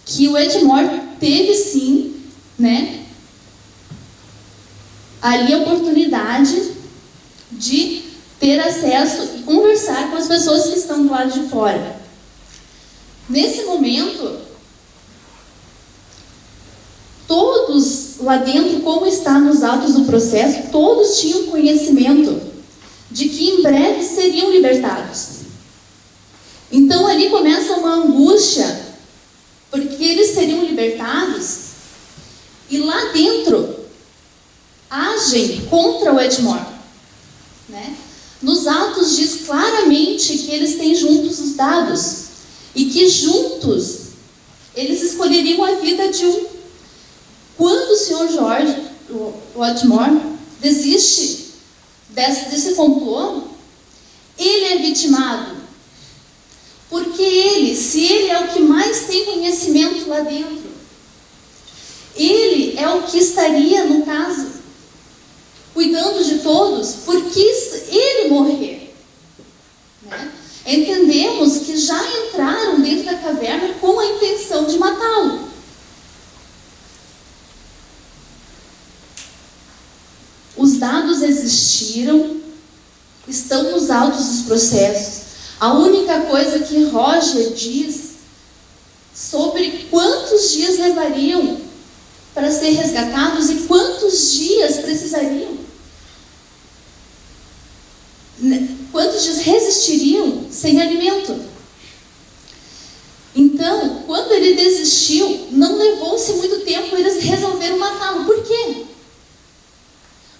que o Edmore teve sim, né, ali a oportunidade de ter acesso e conversar com as pessoas que estão do lado de fora. Nesse momento, todos lá dentro, como está nos autos do processo, todos tinham conhecimento de que em breve seriam libertados. Então ali começa uma angústia, porque eles seriam libertados e lá dentro agem contra o Edmore. Né? Nos autos diz claramente que eles têm juntos os dados e que juntos eles escolheriam a vida de um. Quando o Sr. Jorge, o Edmore, desiste desse complô, ele é vitimado. Porque se ele é o que mais tem conhecimento lá dentro, ele é o que estaria, no caso, cuidando de todos, porque ele morrer. Né? Entendemos que já entraram dentro da caverna com a intenção de matá-lo. Os dados existiram, estão nos autos dos processos. A única coisa que Roger diz sobre quantos dias levariam para ser resgatados e quantos dias precisariam, quantos dias resistiriam sem alimento. Então, quando ele desistiu, não levou-se muito tempo, eles resolveram matá-lo. Por quê?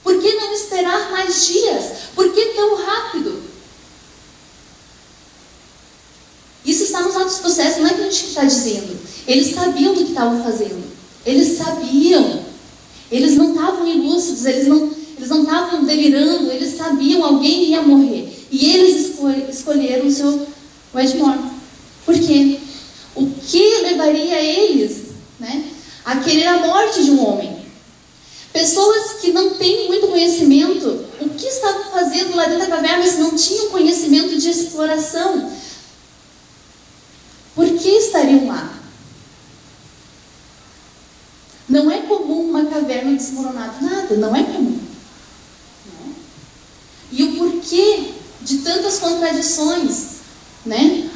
Por que não esperar mais dias? Por que tão rápido? Isso está nos autos do processo, não é que a gente está dizendo. Eles sabiam do que estavam fazendo. Eles sabiam. Eles não estavam ilúcidos, eles não estavam delirando, eles sabiam, alguém ia morrer. E eles escolheram o Edmore. Por quê? O que levaria eles, né, a querer a morte de um homem? Pessoas que não têm muito conhecimento, o que estavam fazendo lá dentro da caverna se não tinham conhecimento de exploração? Por que estariam lá? Não é comum uma caverna desmoronada, nada, não é comum. Não. E o porquê de tantas contradições, né?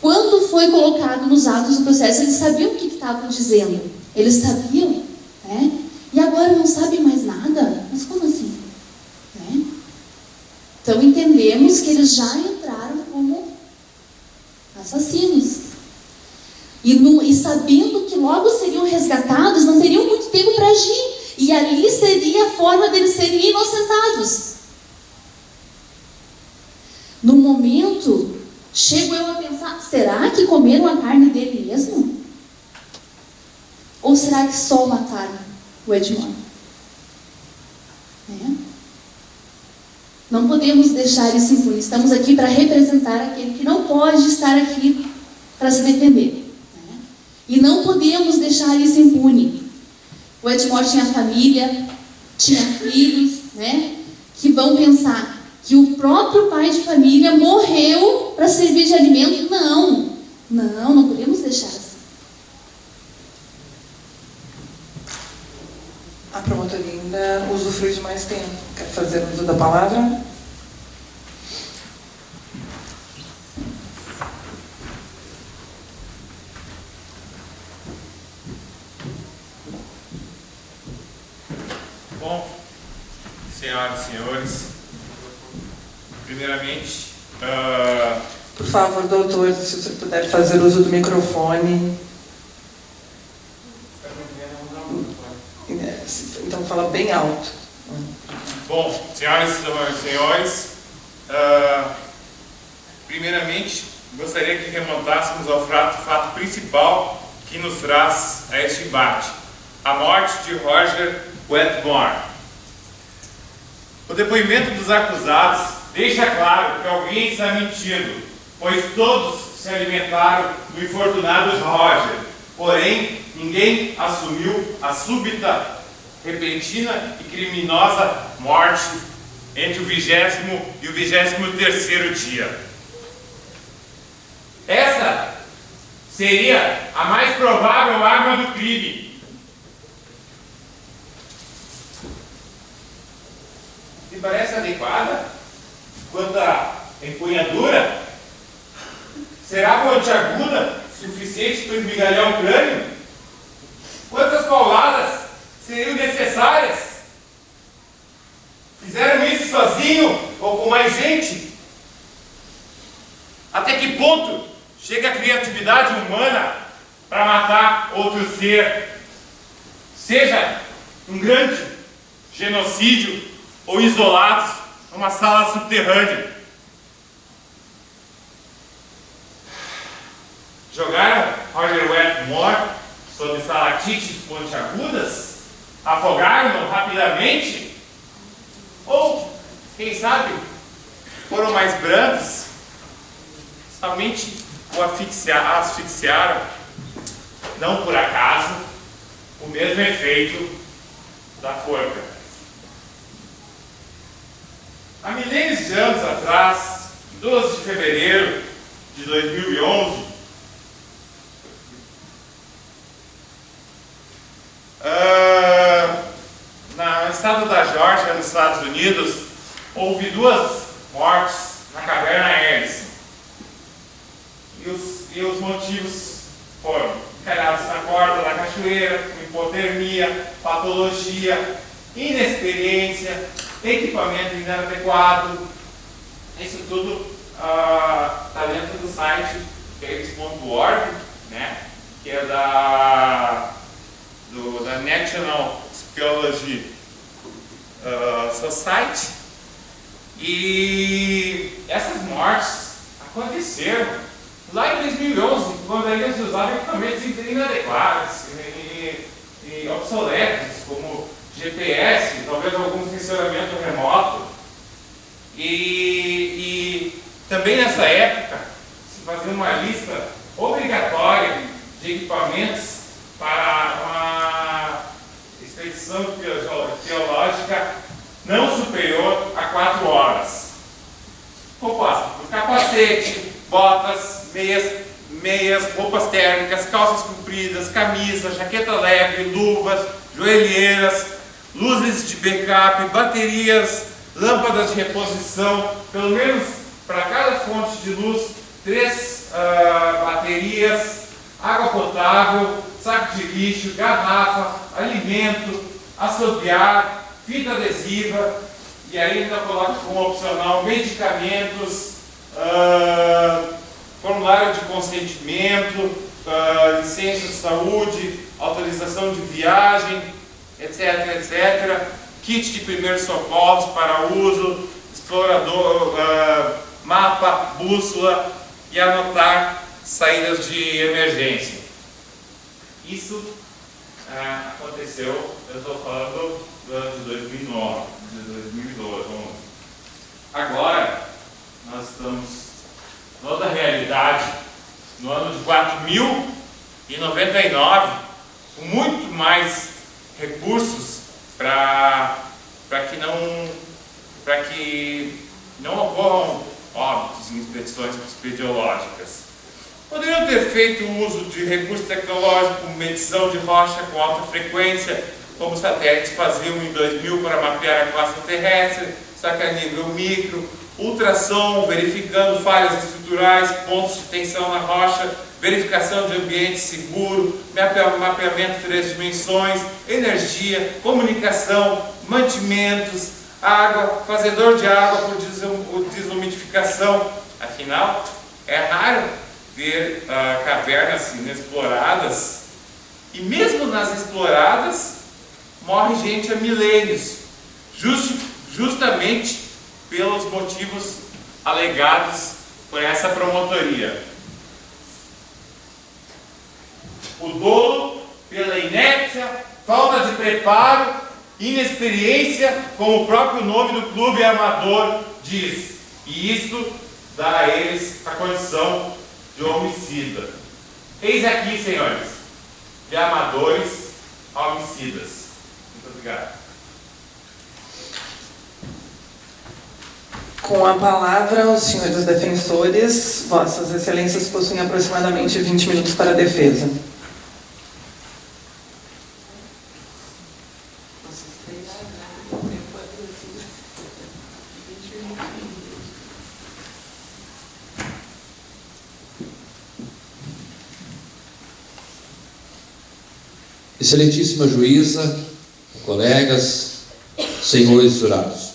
Quando foi colocado nos autos do processo, eles sabiam o que estavam dizendo. Eles sabiam, né? E agora não sabem mais nada? Mas como assim? Né? Então entendemos que eles já entraram como assassinos. E sabendo que logo seriam resgatados, não teriam muito tempo para agir. E ali seria a forma deles serem inocentados. No momento, chego eu a pensar, será que comeram a carne dele mesmo? Ou será que só mataram o Edmond? Não podemos deixar isso impune. Estamos aqui para representar aquele que não pode estar aqui para se defender. E não podemos deixar isso impune. O Edmond tinha família, tinha filhos, que vão pensar que o próprio pai de família morreu para servir de alimento. Não podemos deixar assim. A promotoria ainda usufrui de mais tempo. Quer fazer uso da palavra? Bom, senhoras e senhores, primeiramente... Por favor, doutor, se você puder fazer uso do microfone. Então fala bem alto. Bom, senhoras e senhores, primeiramente gostaria que remontássemos ao fato principal que nos traz a este embate: a morte de Roger Wetmore. O depoimento dos acusados deixa claro que alguém está mentindo, pois todos se alimentaram do infortunado Roger. Porém, ninguém assumiu a súbita, repentina e criminosa morte entre o 20º e o 23º dia. Essa seria a mais provável arma do crime. Me parece adequada quanto à empunhadura? Será pontiaguda suficiente para esmigalhar o crânio? Quantas pauladas seriam necessárias? Fizeram isso sozinho ou com mais gente? Até que ponto chega a criatividade humana para matar outro ser? Seja um grande genocídio ou isolados numa sala subterrânea. Jogaram Roger Wetmore sob estalactites pontiagudas? Afogaram-no rapidamente? Ou, quem sabe, foram mais brandos? Somente o asfixiaram? Não por acaso, o mesmo efeito da forca. Há milênios de anos atrás, 12 de fevereiro de 2011, no estado da Geórgia, nos Estados Unidos, houve 2 mortes na caverna Ellis. E os motivos foram encalhados na corda da cachoeira, hipotermia, patologia, inexperiência, equipamento inadequado. Isso tudo está dentro do site caves.org, que é da National Speleology Society. E essas mortes aconteceram lá em 2011, quando ainda se usavam equipamentos inadequados e obsoletos, como GPS, talvez algum funcionamento remoto. E também nessa época se fazia uma lista obrigatória de equipamentos para uma expedição geológica não superior a 4 horas. Composta por capacete, botas, meias, roupas térmicas, calças compridas, camisas, jaqueta leve, luvas, joelheiras, luzes de backup, baterias, lâmpadas de reposição, pelo menos para cada fonte de luz, 3 baterias, água potável, saco de lixo, garrafa, alimento, assobiar, fita adesiva, e ainda coloca como opcional medicamentos, formulário de consentimento, licença de saúde, autorização de viagem, etc, etc. Kit de primeiros socorros para uso, explorador, mapa, bússola e anotar saídas de emergência. Isso aconteceu, eu estou falando do ano de 2009, de 2012. Agora, nós estamos em outra realidade, no ano de 4099, com muito mais recursos para que não ocorram óbitos em expedições espeleológicas. Poderiam ter feito uso de recursos tecnológicos como medição de rocha com alta frequência, como os satélites faziam em 2000 para mapear a classe terrestre, só que a nível micro, ultrassom, verificando falhas estruturais, pontos de tensão na rocha, verificação de ambiente seguro, mapeamento de 3 dimensões, energia, comunicação, mantimentos, água, fazedor de água por desumidificação. Afinal, é raro ver cavernas inexploradas, e mesmo nas exploradas morre gente há milênios, justamente pelos motivos alegados por essa promotoria. O dolo pela inépcia, falta de preparo, inexperiência, como o próprio nome do clube amador diz, e isso dá a eles a condição de homicida. Eis aqui, senhores, de amadores a homicidas. Muito obrigado. Com a palavra, os senhores defensores, vossas excelências possuem aproximadamente 20 minutos para a defesa. Excelentíssima juíza, colegas, senhores jurados.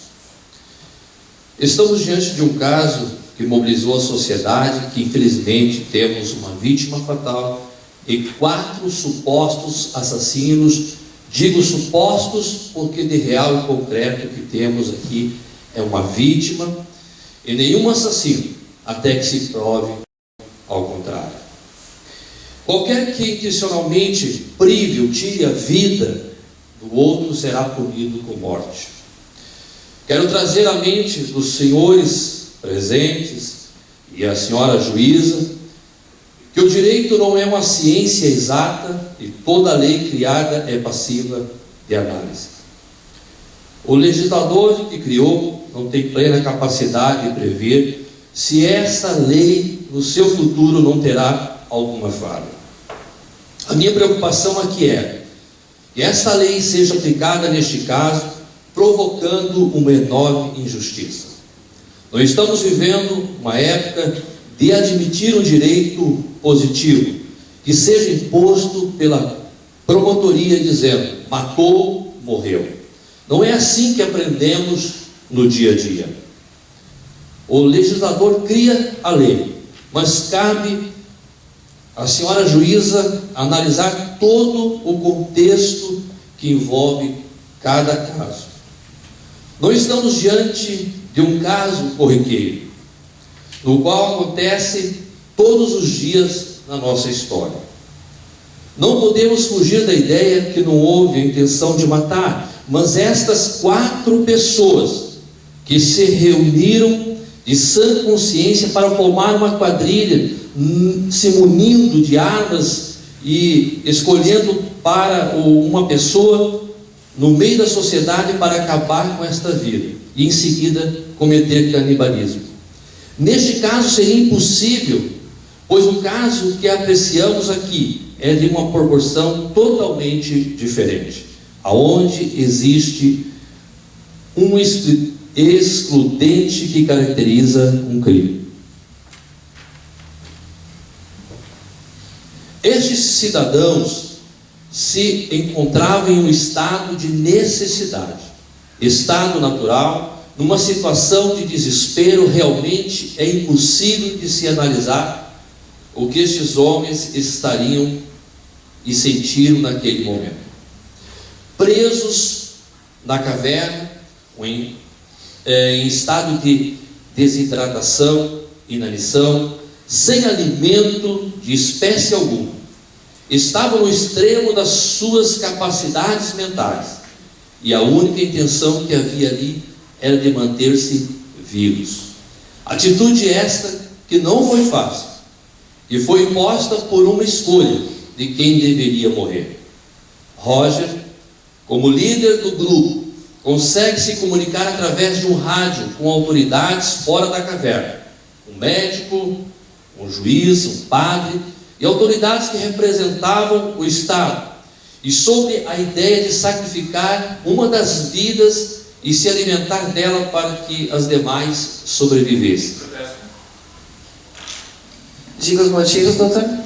Estamos diante de um caso que mobilizou a sociedade, que infelizmente temos uma vítima fatal e 4 supostos assassinos. Digo supostos porque de real e concreto que temos aqui é uma vítima e nenhum assassino, até que se prove ao contrário. Qualquer que intencionalmente prive ou tire a vida do outro será punido com morte. Quero trazer à mente dos senhores presentes e a senhora juíza que o direito não é uma ciência exata e toda lei criada é passiva de análise. O legislador que criou não tem plena capacidade de prever se essa lei no seu futuro não terá alguma falha. A minha preocupação aqui é que essa lei seja aplicada neste caso, provocando uma enorme injustiça. Nós estamos vivendo uma época de admitir um direito positivo, que seja imposto pela promotoria dizendo, matou, morreu. Não é assim que aprendemos no dia a dia. O legislador cria a lei, mas cabe à senhora juíza analisar todo o contexto que envolve cada caso. Nós estamos diante de um caso corriqueiro, no qual acontece todos os dias na nossa história. Não podemos fugir da ideia que não houve a intenção de matar, mas estas 4 pessoas que se reuniram de sã consciência para formar uma quadrilha, se munindo de armas e escolhendo para uma pessoa no meio da sociedade para acabar com esta vida e em seguida cometer canibalismo. Neste caso seria impossível, pois o caso que apreciamos aqui é de uma proporção totalmente diferente, aonde existe um excludente que caracteriza um crime. Estes cidadãos se encontravam em um estado de necessidade, estado natural, numa situação de desespero. Realmente é impossível de se analisar o que estes homens estariam e sentiram naquele momento. Presos na caverna, em estado de desidratação, inanição, sem alimento de espécie alguma. Estavam no extremo das suas capacidades mentais, e a única intenção que havia ali era de manter-se vivos. Atitude esta que não foi fácil, e foi imposta por uma escolha de quem deveria morrer. Roger, como líder do grupo, consegue se comunicar através de um rádio com autoridades fora da caverna. Um médico, um juiz, um padre e autoridades que representavam o Estado. E sobre a ideia de sacrificar uma das vidas e se alimentar dela para que as demais sobrevivessem. Diga os motivos, doutor.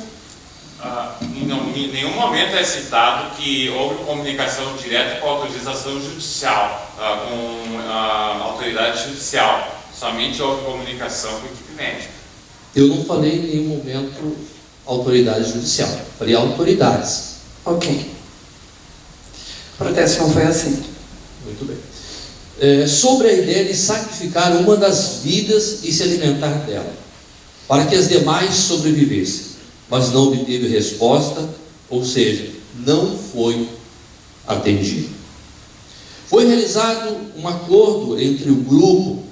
Em nenhum momento é citado que houve comunicação direta com a autorização judicial, com a autoridade judicial. Somente houve comunicação com a equipe médica. Eu não falei em nenhum momento autoridade judicial, falei autoridades. Ok. O protesto não foi assim. Muito bem. Sobre a ideia de sacrificar uma das vidas e se alimentar dela, para que as demais sobrevivessem, mas não obteve resposta, ou seja, não foi atendido. Foi realizado um acordo entre o grupo,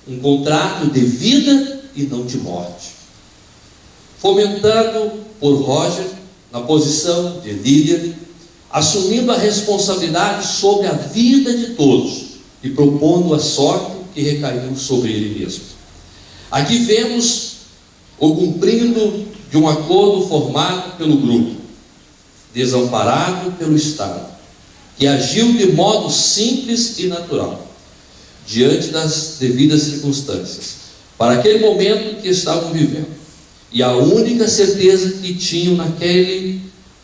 um contrato de vida e não de morte, fomentado por Roger na posição de líder, assumindo a responsabilidade sobre a vida de todos e propondo a sorte que recaiu sobre ele mesmo. Aqui vemos o cumprindo de um acordo formado pelo grupo, desamparado pelo Estado, que agiu de modo simples e natural, diante das devidas circunstâncias, para aquele momento que estavam vivendo. E a única certeza que tinham naquele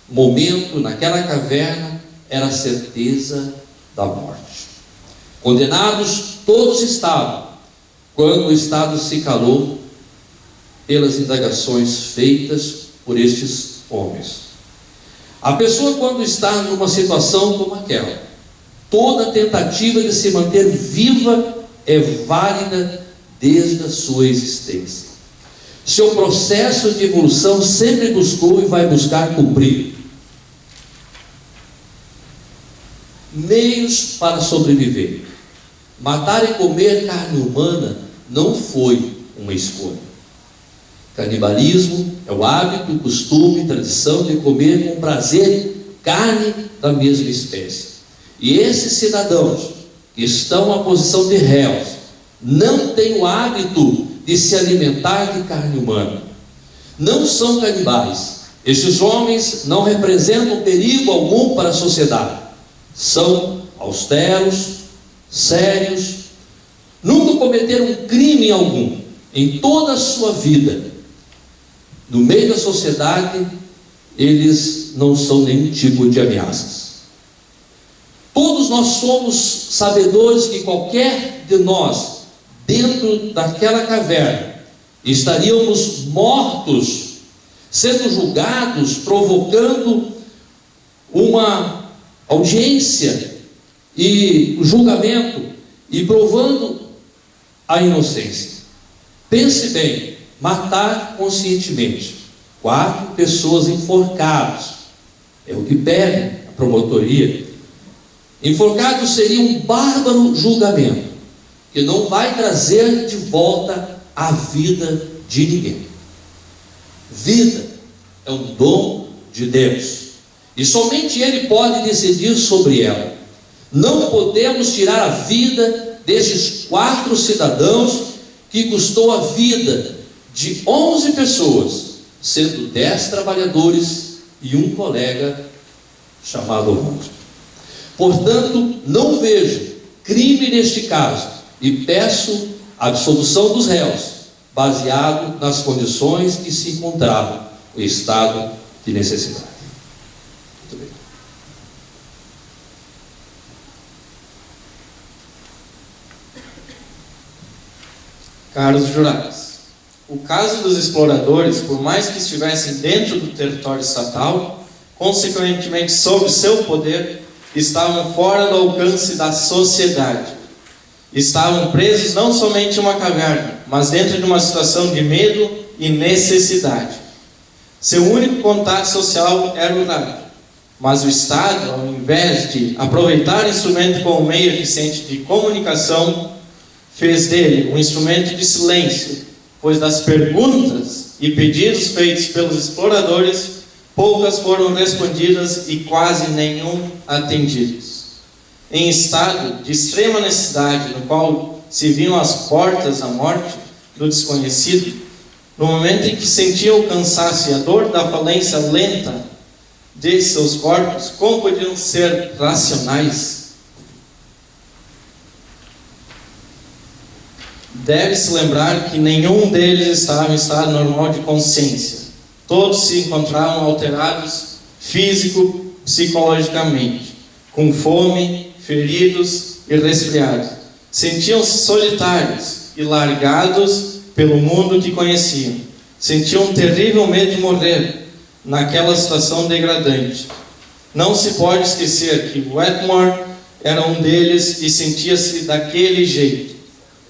momento, naquela caverna, era a certeza da morte. Condenados todos estavam, quando o Estado se calou pelas indagações feitas por estes homens. A pessoa, quando está numa situação como aquela, toda tentativa de se manter viva é válida desde a sua existência. Seu processo de evolução sempre buscou e vai buscar cumprir meios para sobreviver. Matar e comer carne humana não foi uma escolha. Canibalismo é o hábito, costume, tradição de comer com prazer carne da mesma espécie. E esses cidadãos que estão na posição de réus não têm o hábito de se alimentar de carne humana. Não são canibais. Estes homens não representam perigo algum para a sociedade. São austeros, sérios, nunca cometeram crime algum em toda a sua vida. No meio da sociedade, eles não são nenhum tipo de ameaças. Todos nós somos sabedores que qualquer de nós, dentro daquela caverna, estaríamos mortos, sendo julgados, provocando uma audiência e julgamento e provando a inocência. Pense bem, matar conscientemente 4 pessoas enforcadas, é o que pede a promotoria. Enforcados seria um bárbaro julgamento, que não vai trazer de volta a vida de ninguém. Vida é um dom de Deus, e somente Ele pode decidir sobre ela. Não podemos tirar a vida desses 4 cidadãos que custou a vida de 11 pessoas, sendo 10 trabalhadores e um colega chamado Roger. Portanto, não vejo crime neste caso e peço a absolução dos réus, baseado nas condições que se encontravam o estado de necessidade. Muito bem. Caros jurados, o caso dos exploradores, por mais que estivessem dentro do território estatal, consequentemente sob seu poder, estavam fora do alcance da sociedade. Estavam presos não somente em uma caverna, mas dentro de uma situação de medo e necessidade. Seu único contato social era o rádio. Mas o Estado, ao invés de aproveitar o instrumento como meio eficiente de comunicação, fez dele um instrumento de silêncio, pois das perguntas e pedidos feitos pelos exploradores, poucas foram respondidas e quase nenhum atendidos. Em estado de extrema necessidade, no qual se viam as portas da morte do desconhecido, no momento em que sentiam o cansaço e a dor da falência lenta de seus corpos, como podiam ser racionais? Deve-se lembrar que nenhum deles estava em estado normal de consciência. Todos se encontravam alterados físico, psicologicamente, com fome, feridos e resfriados. Sentiam-se solitários e largados pelo mundo que conheciam. Sentiam um terrível medo de morrer naquela situação degradante. Não se pode esquecer que Wetmore era um deles e sentia-se daquele jeito.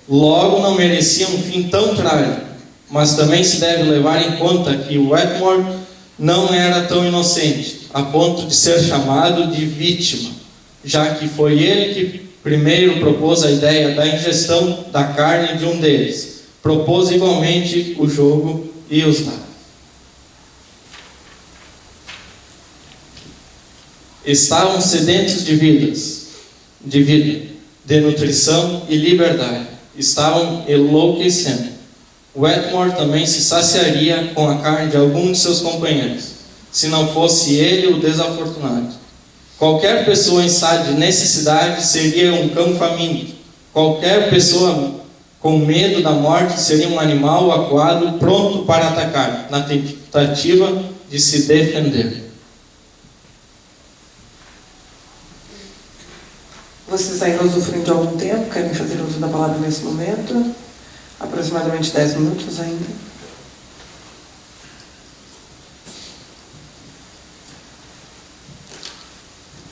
Logo, não merecia um fim tão trágico, mas também se deve levar em conta que Wetmore não era tão inocente, a ponto de ser chamado de vítima, já que foi ele que primeiro propôs a ideia da ingestão da carne de um deles. Propôs igualmente o jogo e os dados. Estavam sedentos de vida, de nutrição e liberdade. Estavam enlouquecendo. Wetmore também se saciaria com a carne de algum de seus companheiros, se não fosse ele o desafortunado. Qualquer pessoa em estado de necessidade seria um cão faminto. Qualquer pessoa com medo da morte seria um animal acuado pronto para atacar, na tentativa de se defender. Vocês ainda usufruem de algum tempo? Querem fazer uso da palavra nesse momento? Aproximadamente 10 minutos ainda.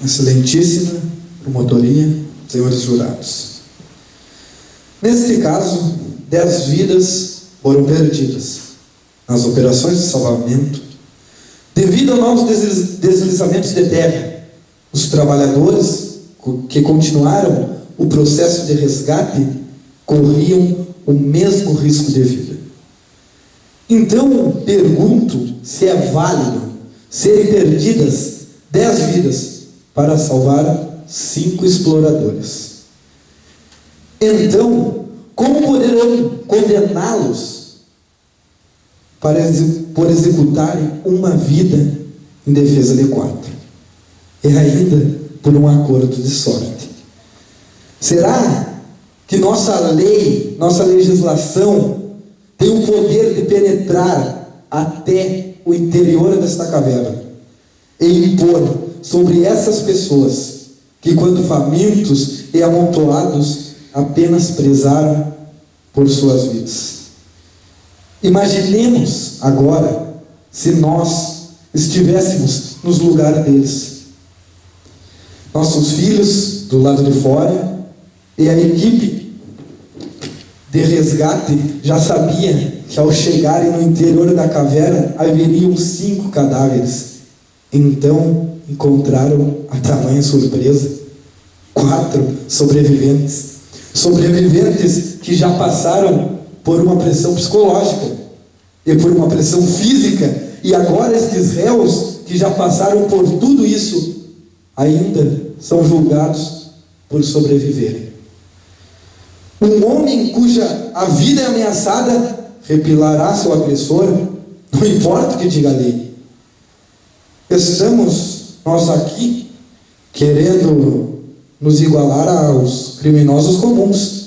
Excelentíssima promotoria, senhores jurados. Neste caso, 10 vidas foram perdidas nas operações de salvamento devido a novos deslizamentos de terra. Os trabalhadores que continuaram o processo de resgate corriam o mesmo risco de vida. Então, pergunto se é válido serem perdidas 10 vidas para salvar 5 exploradores. Então, como poderão condená-los por executarem uma vida em defesa de 4? E ainda por um acordo de sorte. Será que nossa lei, nossa legislação tem o poder de penetrar até o interior desta caverna e impor sobre essas pessoas que, quando famintos e amontoados, apenas prezaram por suas vidas? Imaginemos agora se nós estivéssemos nos lugares deles. Nossos filhos do lado de fora e a equipe de resgate já sabia que ao chegarem no interior da caverna haveriam 5 cadáveres. Então encontraram, a tamanha surpresa, 4 sobreviventes. Sobreviventes que já passaram por uma pressão psicológica e por uma pressão física, e agora estes réus que já passaram por tudo isso ainda são julgados por sobreviverem. Um homem cuja a vida é ameaçada repilará seu agressor, não importa o que diga a lei. Estamos nós aqui querendo nos igualar aos criminosos comuns,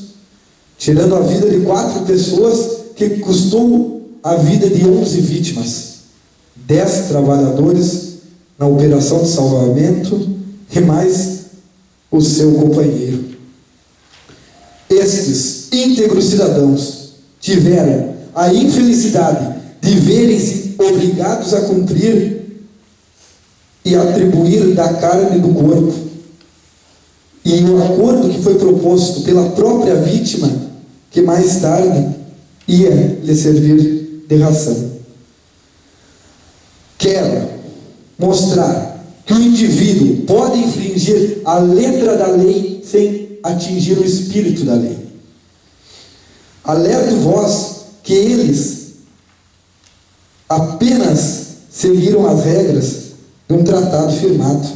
tirando a vida de 4 pessoas que custou a vida de 11 vítimas, 10 trabalhadores na operação de salvamento e mais o seu companheiro. Estes íntegros cidadãos tiveram a infelicidade de verem-se obrigados a cumprir e atribuir da carne do corpo. E o acordo que foi proposto pela própria vítima, que mais tarde ia lhe servir de ração. Quero mostrar que o indivíduo pode infringir a letra da lei sem atingir o espírito da lei. Alerto vós que eles apenas seguiram as regras de um tratado firmado.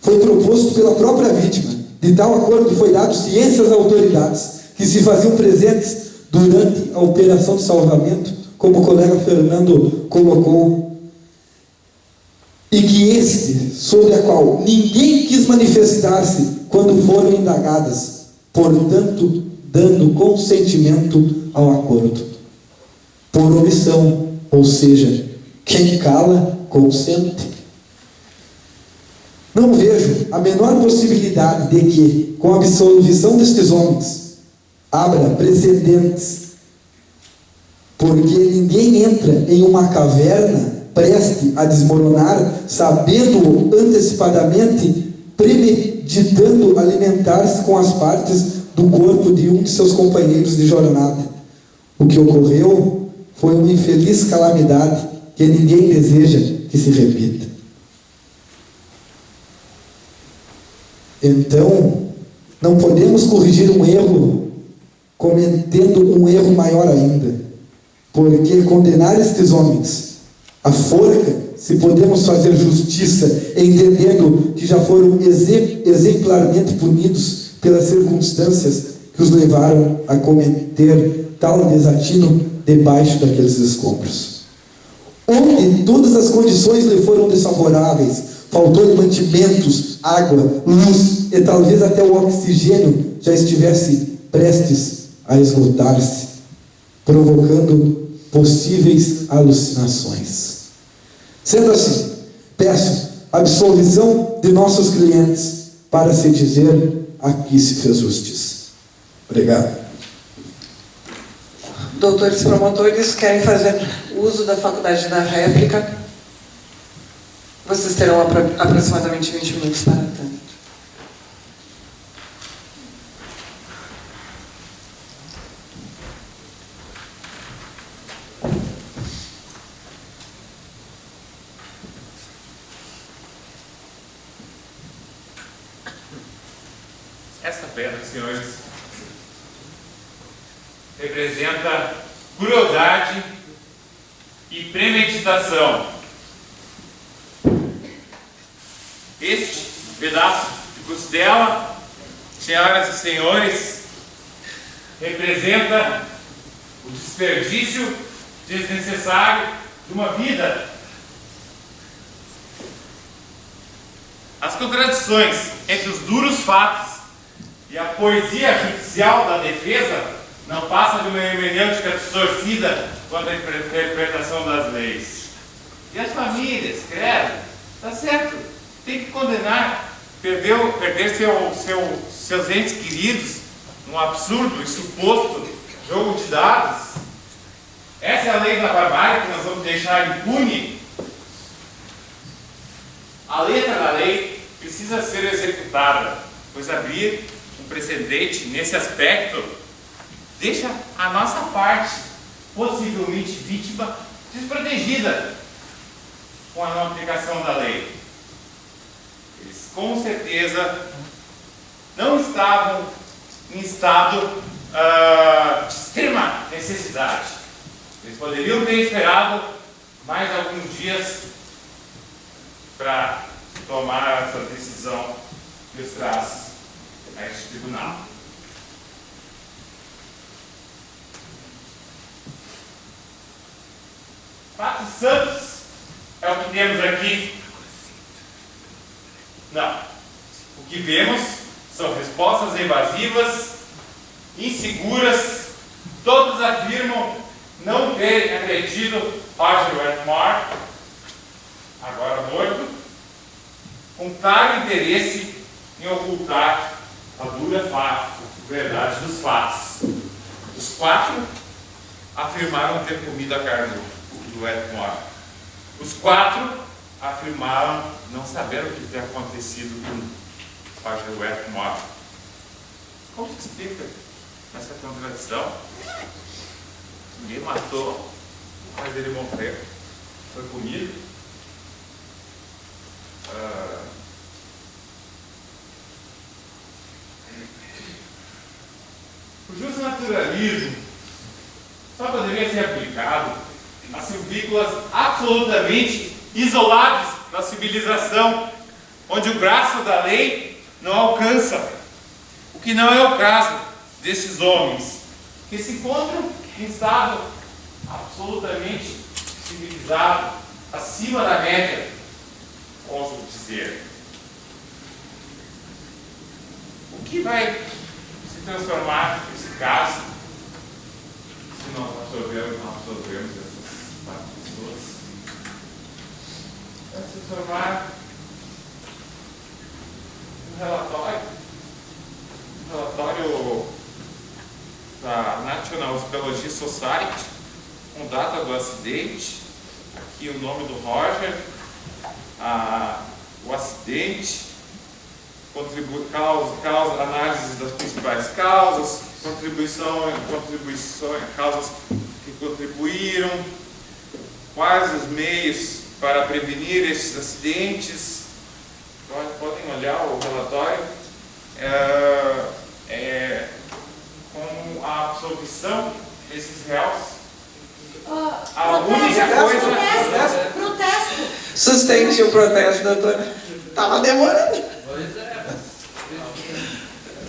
Foi proposto pela própria vítima. De tal acordo foi dado ciência às autoridades que se faziam presentes durante a operação de salvamento, como o colega Fernando colocou, e que este, sobre a qual ninguém quis manifestar-se quando foram indagadas, portanto, dando consentimento ao acordo. Por omissão, ou seja, quem cala, consente. Não vejo a menor possibilidade de que, com a absolvição destes homens, abra precedentes, porque ninguém entra em uma caverna preste a desmoronar, sabendo antecipadamente, premeditando alimentar-se com as partes do corpo de um de seus companheiros de jornada. O que ocorreu foi uma infeliz calamidade que ninguém deseja que se repita. Então, não podemos corrigir um erro cometendo um erro maior ainda, porque condenar estes homens à forca, se podemos fazer justiça, entendendo que já foram exemplarmente punidos pelas circunstâncias que os levaram a cometer tal desatino debaixo daqueles escombros, onde todas as condições lhe foram desfavoráveis, faltou-lhe mantimentos, água, luz e talvez até o oxigênio já estivesse prestes a esgotar-se, provocando possíveis alucinações. Sendo assim, peço a absolvição de nossos clientes para se dizer: aqui se fez justiça. Obrigado. Doutores promotores, querem fazer uso da faculdade da réplica? Vocês terão aproximadamente 20 minutos para tanto. Essa pedra, senhores, representa crueldade e premeditação. Este pedaço de costela, senhoras e senhores, representa o desperdício desnecessário de uma vida. As contradições entre os duros fatos e a poesia judicial da defesa não passa de uma hermenêutica distorcida quanto à interpretação das leis. E as famílias, credo, tá certo, tem que condenar, perder seus entes queridos num absurdo e suposto jogo de dados. Essa é a lei da barbárie que nós vamos deixar impune. A letra da lei precisa ser executada, pois abrir um precedente nesse aspecto deixa a nossa parte, possivelmente vítima, desprotegida com a não aplicação da lei. Eles com certeza não estavam em estado de extrema necessidade. Eles poderiam ter esperado mais alguns dias para tomar essa decisão que os traz a este tribunal. Fatos santos é o que temos aqui? Não. O que vemos são respostas evasivas, inseguras. Todos afirmam não terem agredido Roger Wetmore, agora morto, com claro interesse em ocultar a dura verdade dos fatos. Os 4 afirmaram ter comido a carne do Wetmore. Os 4 afirmaram não saber o que tinha acontecido com Roger Wetmore. Como se explica essa contradição? Ninguém matou, mas ele morreu, foi comido. O justo naturalismo só poderia ser aplicado a silvícolas absolutamente isolados da civilização, onde o braço da lei não alcança, o que não é o caso desses homens, que se encontram em estado absolutamente civilizado, acima da média, ouso dizer. O que vai se transformar nesse caso, se nós absorvemos essas 4 pessoas? Vai se transformar um relatório da National Speleology Society, com data do acidente, aqui o nome do Roger, o acidente, análise das principais causas, causas que contribuíram, quais os meios para prevenir esses acidentes. Podem olhar o relatório, com a absolvição desses réus. A única coisa... Protesto! Sustente o protesto, doutora. Estava demorando.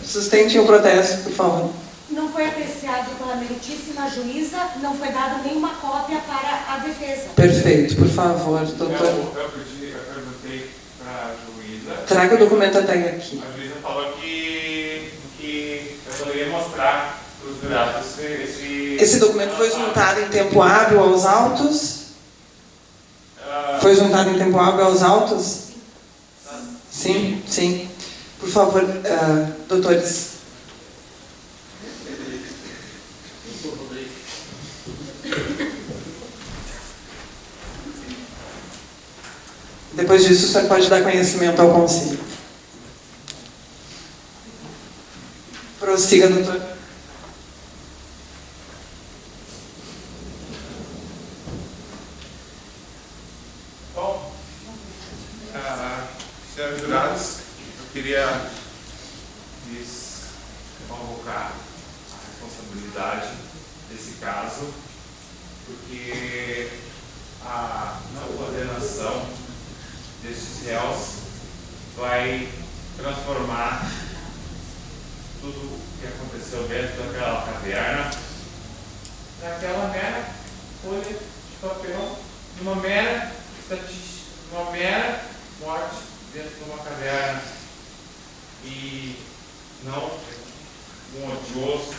Sustente o protesto, por favor. Não foi apreciado pela meritíssima juíza, não foi dada nenhuma cópia para a defesa. Perfeito, por favor, doutor. Eu perguntei para a juíza. Traga o documento até aqui. A juíza falou que eu poderia mostrar para os jurados Esse documento foi juntado em tempo hábil aos autos? Foi juntado em tempo hábil aos autos? Sim, sim. Por favor, doutores. Depois disso, o senhor pode dar conhecimento ao conselho. Prossiga, doutor. Bom, senhores jurados, eu queria lhes convocar a responsabilidade desse caso, porque a não condenação desses réus vai transformar tudo o que aconteceu dentro daquela caverna naquela mera folha de papel, numa mera estatística, uma mera morte dentro de uma caverna, e não um odioso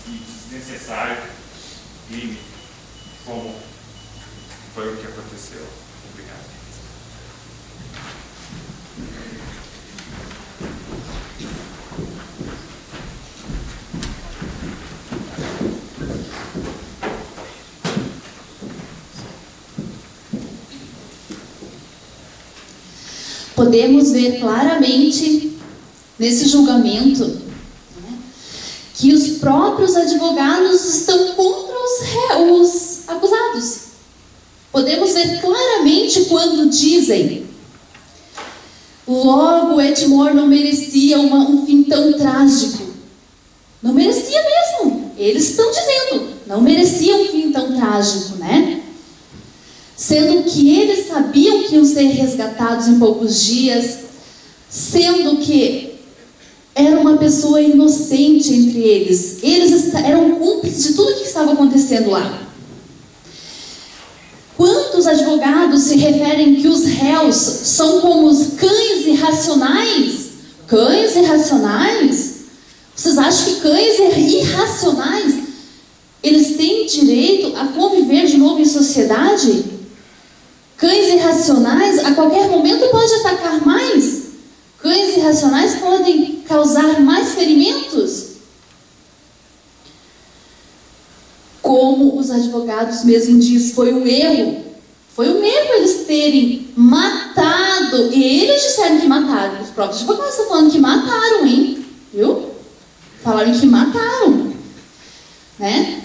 e desnecessário crime como foi o que aconteceu. Obrigado. Podemos ver claramente nesse julgamento, né, que os próprios advogados estão contra os acusados. Podemos ver claramente quando dizem: logo Wetmore não merecia um fim tão trágico. Não merecia mesmo. Eles estão dizendo, não merecia um fim tão trágico, né? Sendo que eles sabiam que iam ser resgatados em poucos dias, sendo que era uma pessoa inocente entre eles. Eles eram cúmplices de tudo que estava acontecendo lá. Quantos advogados se referem que os réus são como os cães irracionais? Cães irracionais? Vocês acham que cães irracionais, eles têm direito a conviver de novo em sociedade? Cães irracionais a qualquer momento podem atacar mais. Cães irracionais podem causar mais ferimentos. Como os advogados mesmo dizem, foi um erro. Foi um erro eles terem matado, e eles disseram que mataram, os próprios advogados estão falando que mataram, hein? Viu? Falaram que mataram, né?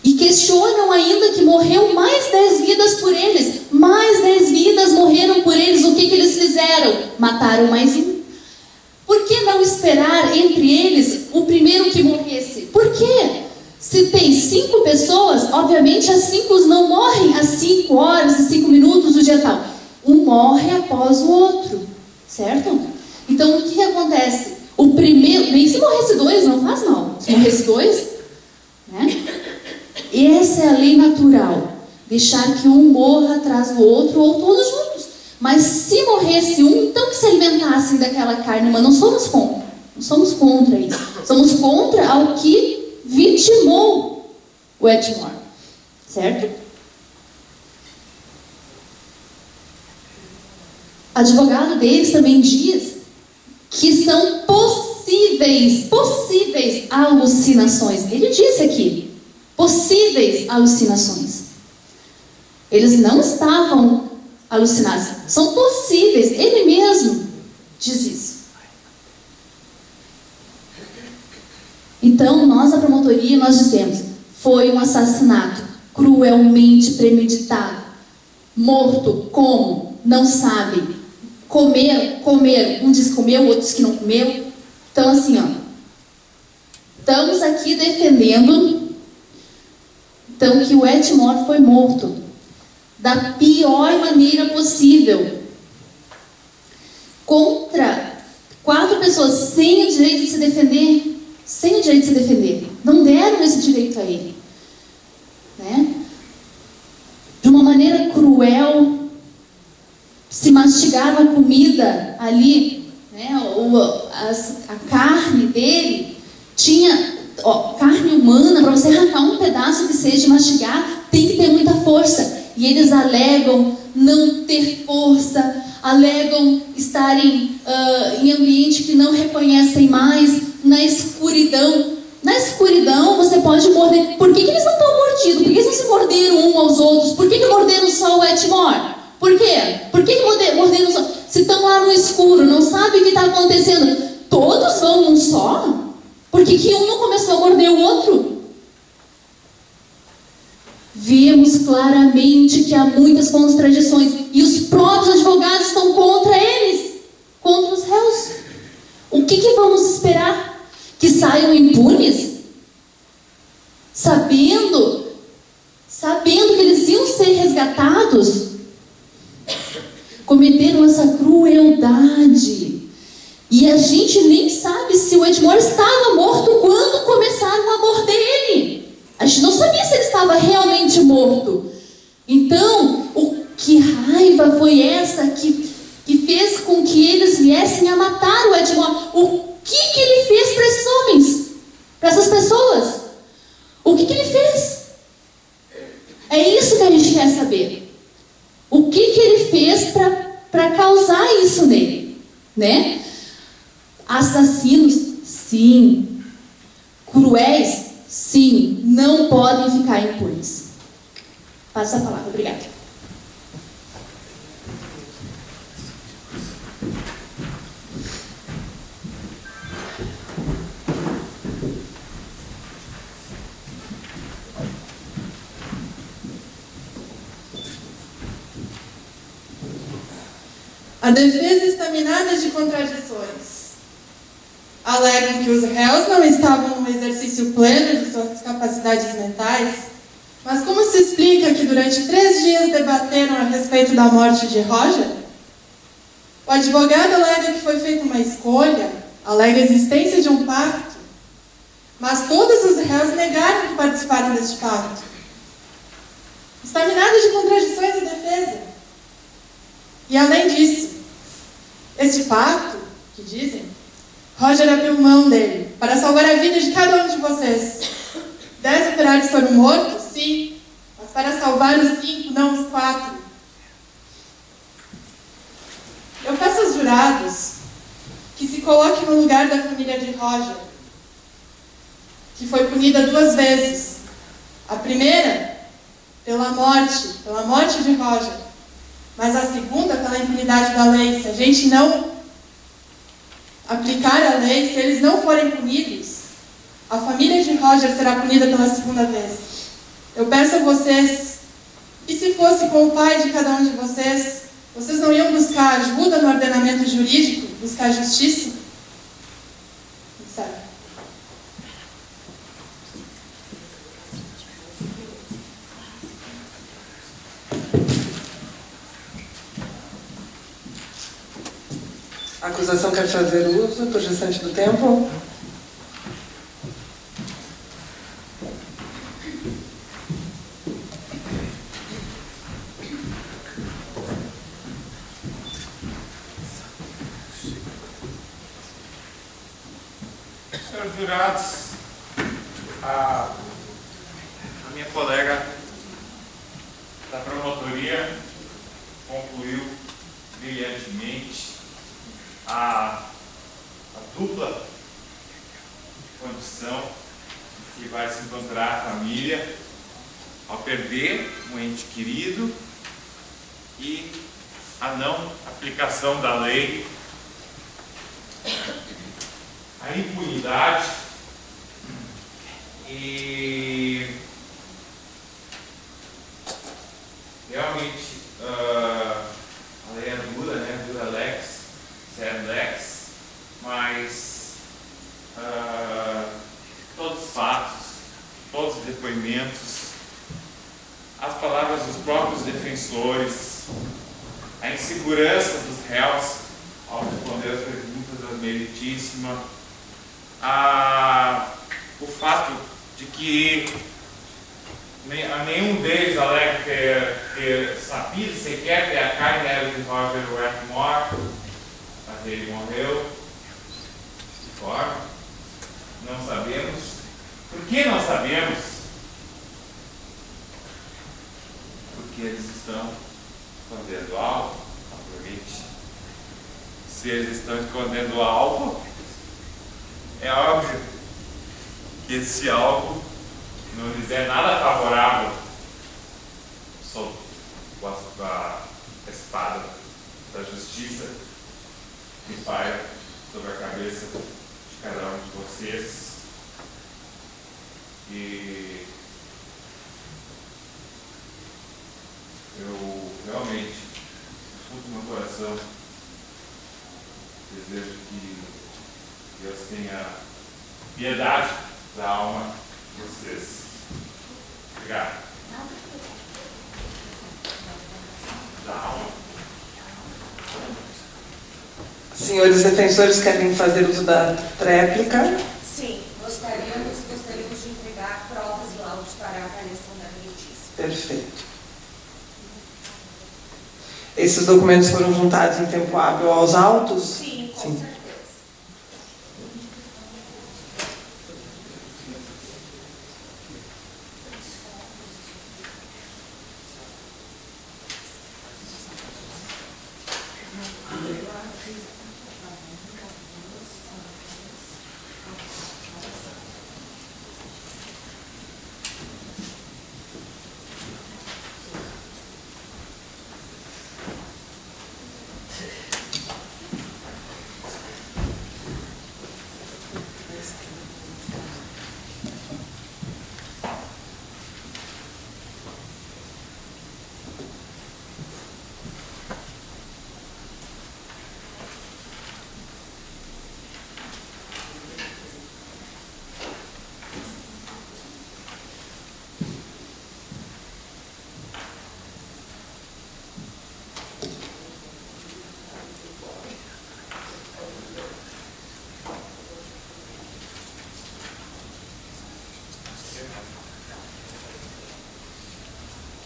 E questionam ainda que morreu mais 10 vidas por eles. Mais 10 vidas morreram por eles. O que eles fizeram? Mataram mais um. Por que não esperar entre eles o primeiro que morresse? Por quê? Se tem 5 pessoas, obviamente as 5 não morrem às 5 horas e 5 minutos do dia tal. Um morre após o outro, certo? Então o que acontece? O primeiro, nem se morresse 2 não faz mal. Se morresse 2, né? Essa é a lei natural. Deixar que um morra atrás do outro ou todos juntos. Mas se morresse um, então que se alimentassem daquela carne, mas não somos contra. Não somos contra isso. Somos contra ao que vitimou o Edmore. Certo? O advogado deles também diz que são possíveis alucinações. Ele disse aqui, possíveis alucinações. Eles não estavam alucinados, são possíveis. Ele mesmo diz isso. Então, nós, a promotoria, nós dizemos, foi um assassinato cruelmente premeditado. Morto, como? Não sabe. Comer, um diz que comeu, outro diz que não comeu. Então, assim, ó, estamos aqui defendendo, então, que o Edmore foi morto da pior maneira possível, contra 4 pessoas sem o direito de se defender. Sem o direito de se defender. Não deram esse direito a ele. Né? De uma maneira cruel, se mastigava a comida ali, né? A carne dele tinha carne humana. Para você arrancar um pedaço que seja mastigar, tem que ter muita força. E eles alegam não ter força, alegam estarem em ambiente que não reconhecem mais, na escuridão. Na escuridão você pode morder. Por que eles não estão mordidos? Por que eles não se morderam um aos outros? Por que morderam só o Edmore? Por quê? Por que morderam só? Se estão lá no escuro, não sabem o que está acontecendo, todos vão num só? Por que um não começou a morder o outro? Vemos claramente que há muitas contradições e os próprios advogados estão contra eles, contra os réus. O que vamos esperar? Que saiam impunes? Sabendo que eles iam ser resgatados? Cometeram essa crueldade. E a gente nem sabe se o Edmore estava morto quando começaram a morder ele. A gente não sabia se ele estava realmente morto. Então, que raiva foi essa que fez com que eles viessem a matar o Edmore? O que ele fez para esses homens? Para essas pessoas? O que ele fez? É isso que a gente quer saber. O que ele fez para causar isso nele? Né? Assassinos, sim. Cruéis, sim. Não podem ficar impunes. Passa a palavra. Obrigada. A defesa está minada de contradições. Alegam que os réus não estavam no exercício pleno de suas capacidades mentais, mas como se explica que durante 3 dias debateram a respeito da morte de Roger? O advogado alega que foi feita uma escolha, alega a existência de um pacto, mas todos os réus negaram que participaram deste pacto. Está minada de contradições a defesa. E além disso, este pacto, que dizem, Roger abriu mão dele para salvar a vida de cada um de vocês. 10 operários foram mortos, sim, mas para salvar os 5, não os 4. Eu peço aos jurados que se coloquem no lugar da família de Roger, que foi punida 2 vezes. A primeira, pela morte de Roger. Mas a segunda, pela impunidade da lei. Se a gente não aplicar a lei, se eles não forem punidos, a família de Roger será punida pela segunda vez. Eu peço a vocês, e se fosse com o pai de cada um de vocês, vocês não iam buscar ajuda no ordenamento jurídico, buscar justiça? Sabe? A acusação quer fazer uso por restante do tempo? Senhores jurados, a minha colega da promotoria concluiu brilhantemente a dupla condição que vai se encontrar a família ao perder um ente querido e a não aplicação da lei, a impunidade e realmente a lei é dura, né? Dura lex, sed lex, mas todos os fatos, todos os depoimentos, as palavras dos próprios defensores, a insegurança dos réus ao responder as perguntas da meritíssima, o fato de que nenhum deles alega ter sabido sequer que a carne era de Roger Wetmore, mas ele morreu de forma. Não sabemos. Por que não sabemos? Porque eles estão escondendo algo, obviamente. Se eles estão escondendo algo, é óbvio que esse algo não lhes é nada favorável sob a espada da justiça que paira sobre a cabeça de cada um de vocês. E eu realmente, do fundo do meu coração, desejo que Deus tenha piedade da alma de vocês. Obrigado. Da alma. Senhores defensores querem fazer uso da tréplica? Sim, gostaríamos de entregar provas e laudos para a avaliação da meritíssima. Perfeito. Esses documentos foram juntados em tempo hábil aos autos? Sim, com certeza.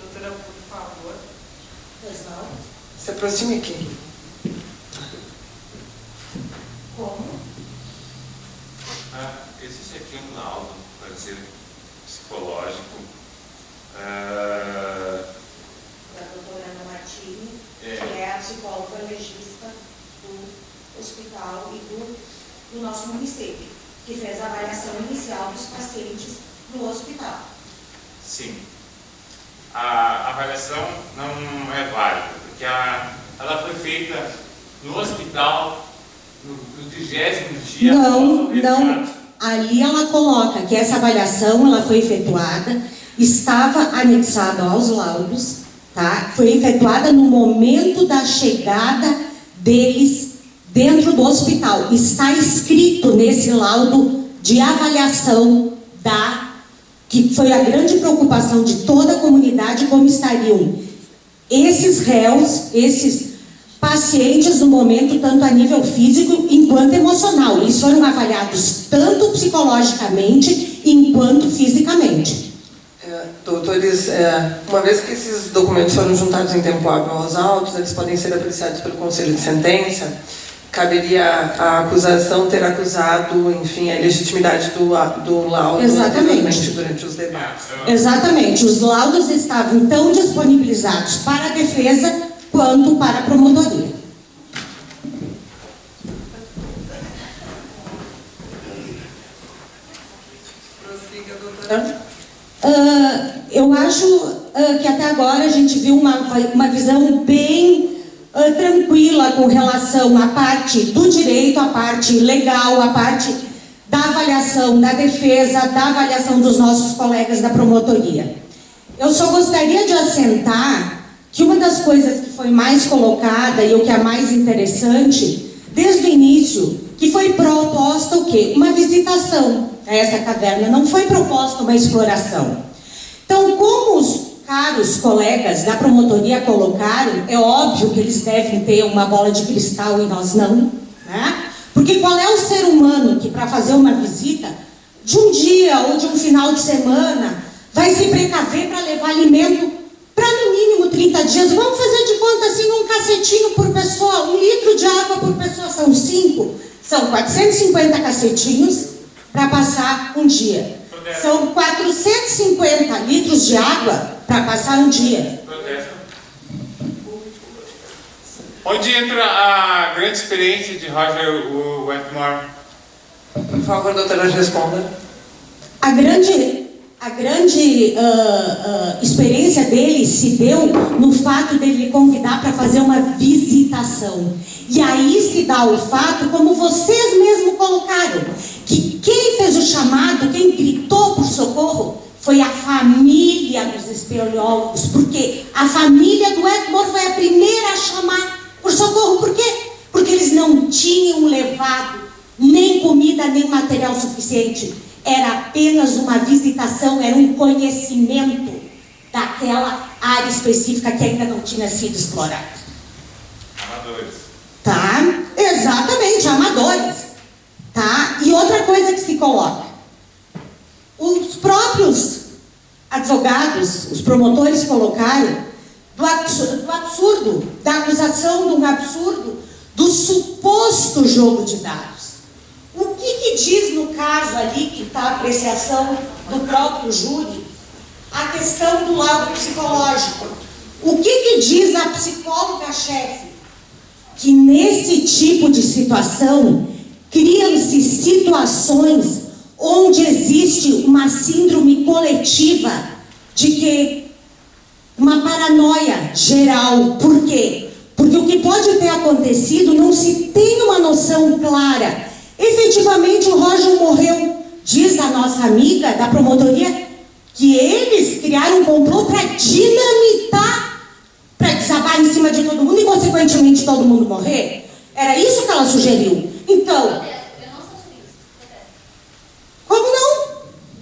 Doutora, por favor. Pois não? Se aproxime aqui. Como? Existe aqui um laudo, parecer psicológico, Da doutora Ana Martini, que é a psicóloga legista do hospital e do nosso município, que fez a avaliação inicial dos pacientes no hospital. Sim. a avaliação não é válida, porque ela foi feita no hospital no 30º dia. Não. Ali ela coloca que essa avaliação ela foi efetuada, estava anexada aos laudos, tá? Foi efetuada no momento da chegada deles dentro do hospital. Está escrito nesse laudo de avaliação que foi a grande preocupação de toda a comunidade, como estariam esses réus, esses pacientes no momento, tanto a nível físico enquanto emocional. Eles foram avaliados tanto psicologicamente enquanto fisicamente. Doutores, uma vez que esses documentos foram juntados em tempo hábil aos autos, eles podem ser apreciados pelo Conselho de Sentença. Caberia à acusação ter acusado, enfim, a ilegitimidade do laudo anteriormente durante os debates. Exatamente. Os laudos estavam tão disponibilizados para a defesa quanto para a promotoria. Eu acho que até agora a gente viu uma visão bem tranquila com relação à parte do direito, à parte legal, à parte da avaliação da defesa, da avaliação dos nossos colegas da promotoria. Eu só gostaria de assentar que uma das coisas que foi mais colocada e o que é mais interessante, desde o início, que foi proposta o quê? Uma visitação a essa caverna, não foi proposta uma exploração. Então, como os caros colegas da promotoria colocaram, é óbvio que eles devem ter uma bola de cristal e nós não, né? Porque qual é o ser humano que para fazer uma visita de um dia ou de um final de semana vai se precaver para levar alimento para no mínimo 30 dias? Vamos fazer de conta assim, um cacetinho por pessoa, 1 litro de água por pessoa, são 5, são 450 cacetinhos para passar um dia. São 450 litros de água para passar um dia. Onde entra a grande experiência de Roger Wetmore? Por favor, doutora, responda. A grande experiência dele se deu no fato dele convidar para fazer uma visitação. E aí se dá o fato, como vocês mesmos colocaram, que quem fez o chamado, quem gritou por socorro, foi a família dos espeleólogos, porque a família do Wetmore foi a primeira a chamar por socorro. Por quê? Porque eles não tinham levado nem comida, nem material suficiente. Era apenas uma visitação, era um conhecimento daquela área específica que ainda não tinha sido explorada. Amadores. Tá? Exatamente, amadores. Tá? E outra coisa que se coloca. Os próprios advogados, os promotores colocaram do absurdo, da acusação de um absurdo do suposto jogo de dados. O que diz no caso ali, que está a apreciação do próprio júri, a questão do laudo psicológico? O que diz a psicóloga-chefe? Que nesse tipo de situação, criam-se situações onde existe uma síndrome coletiva de que uma paranoia geral. Por quê? Porque o que pode ter acontecido não se tem uma noção clara. Efetivamente o Roger morreu, diz a nossa amiga da promotoria, que eles criaram um complô para dinamitar, para desabar em cima de todo mundo e consequentemente todo mundo morrer. Era isso que ela sugeriu. Então, como não?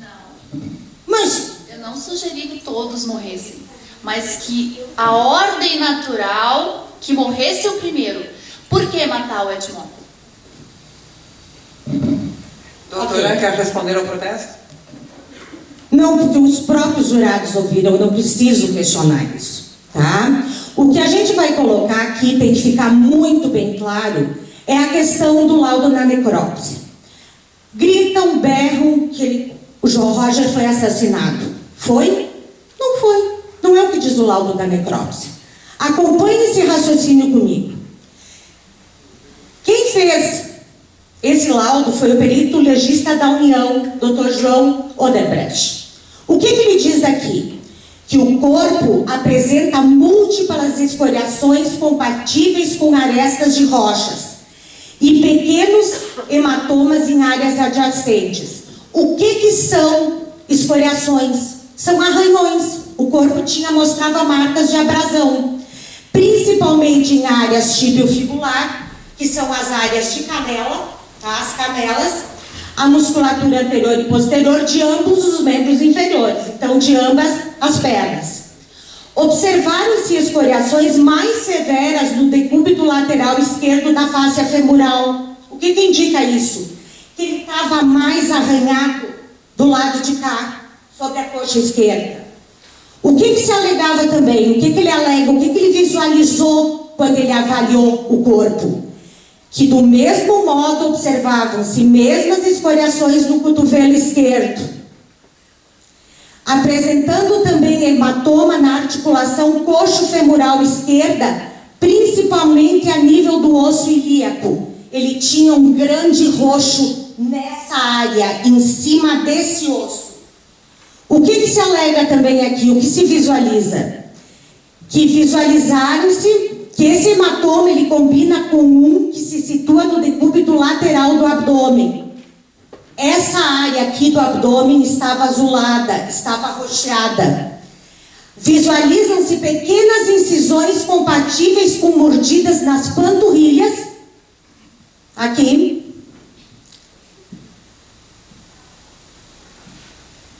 Não. Mas eu não sugeri que todos morressem, mas que a ordem natural que morresse o primeiro. Por que matar o Wetmore? Doutora, quer responder ao protesto? Não, porque os próprios jurados ouviram, eu não preciso questionar isso, tá? O que a gente vai colocar aqui, tem que ficar muito bem claro, é a questão do laudo na necrópsia. Gritam, berram que o João Roger foi assassinado. Foi? Não foi. Não é o que diz o laudo da necrópsia. Acompanhe esse raciocínio comigo. Quem fez esse laudo foi o perito legista da União, Dr. João Odebrecht. O que ele diz aqui? que o corpo apresenta múltiplas escoriações compatíveis com arestas de rochas e pequenos hematomas em áreas adjacentes. O que são escoriações? São arranhões. O corpo mostrava marcas de abrasão, principalmente em áreas tibio-fibular, que são as áreas de canela, tá? As canelas, a musculatura anterior e posterior de ambos os membros inferiores, então de ambas as pernas. Observaram-se escoriações mais severas no decúbito lateral esquerdo da face femoral. O que indica isso? Que ele estava mais arranhado do lado de cá, sobre a coxa esquerda. O que se alegava também? O que ele alega? O que ele visualizou quando ele avaliou o corpo? Que do mesmo modo observavam-se mesmas escoriações no cotovelo esquerdo, apresentando também hematoma na articulação coxo-femoral esquerda, principalmente a nível do osso ilíaco. Ele tinha um grande roxo nessa área, em cima desse osso. O que se alega também aqui? O que se visualiza? Que visualizaram-se que esse hematoma ele combina com um que se situa no decúbito lateral do abdômen. Essa área aqui do abdômen estava azulada, estava roxeada. Visualizam-se pequenas incisões compatíveis com mordidas nas panturrilhas, aqui,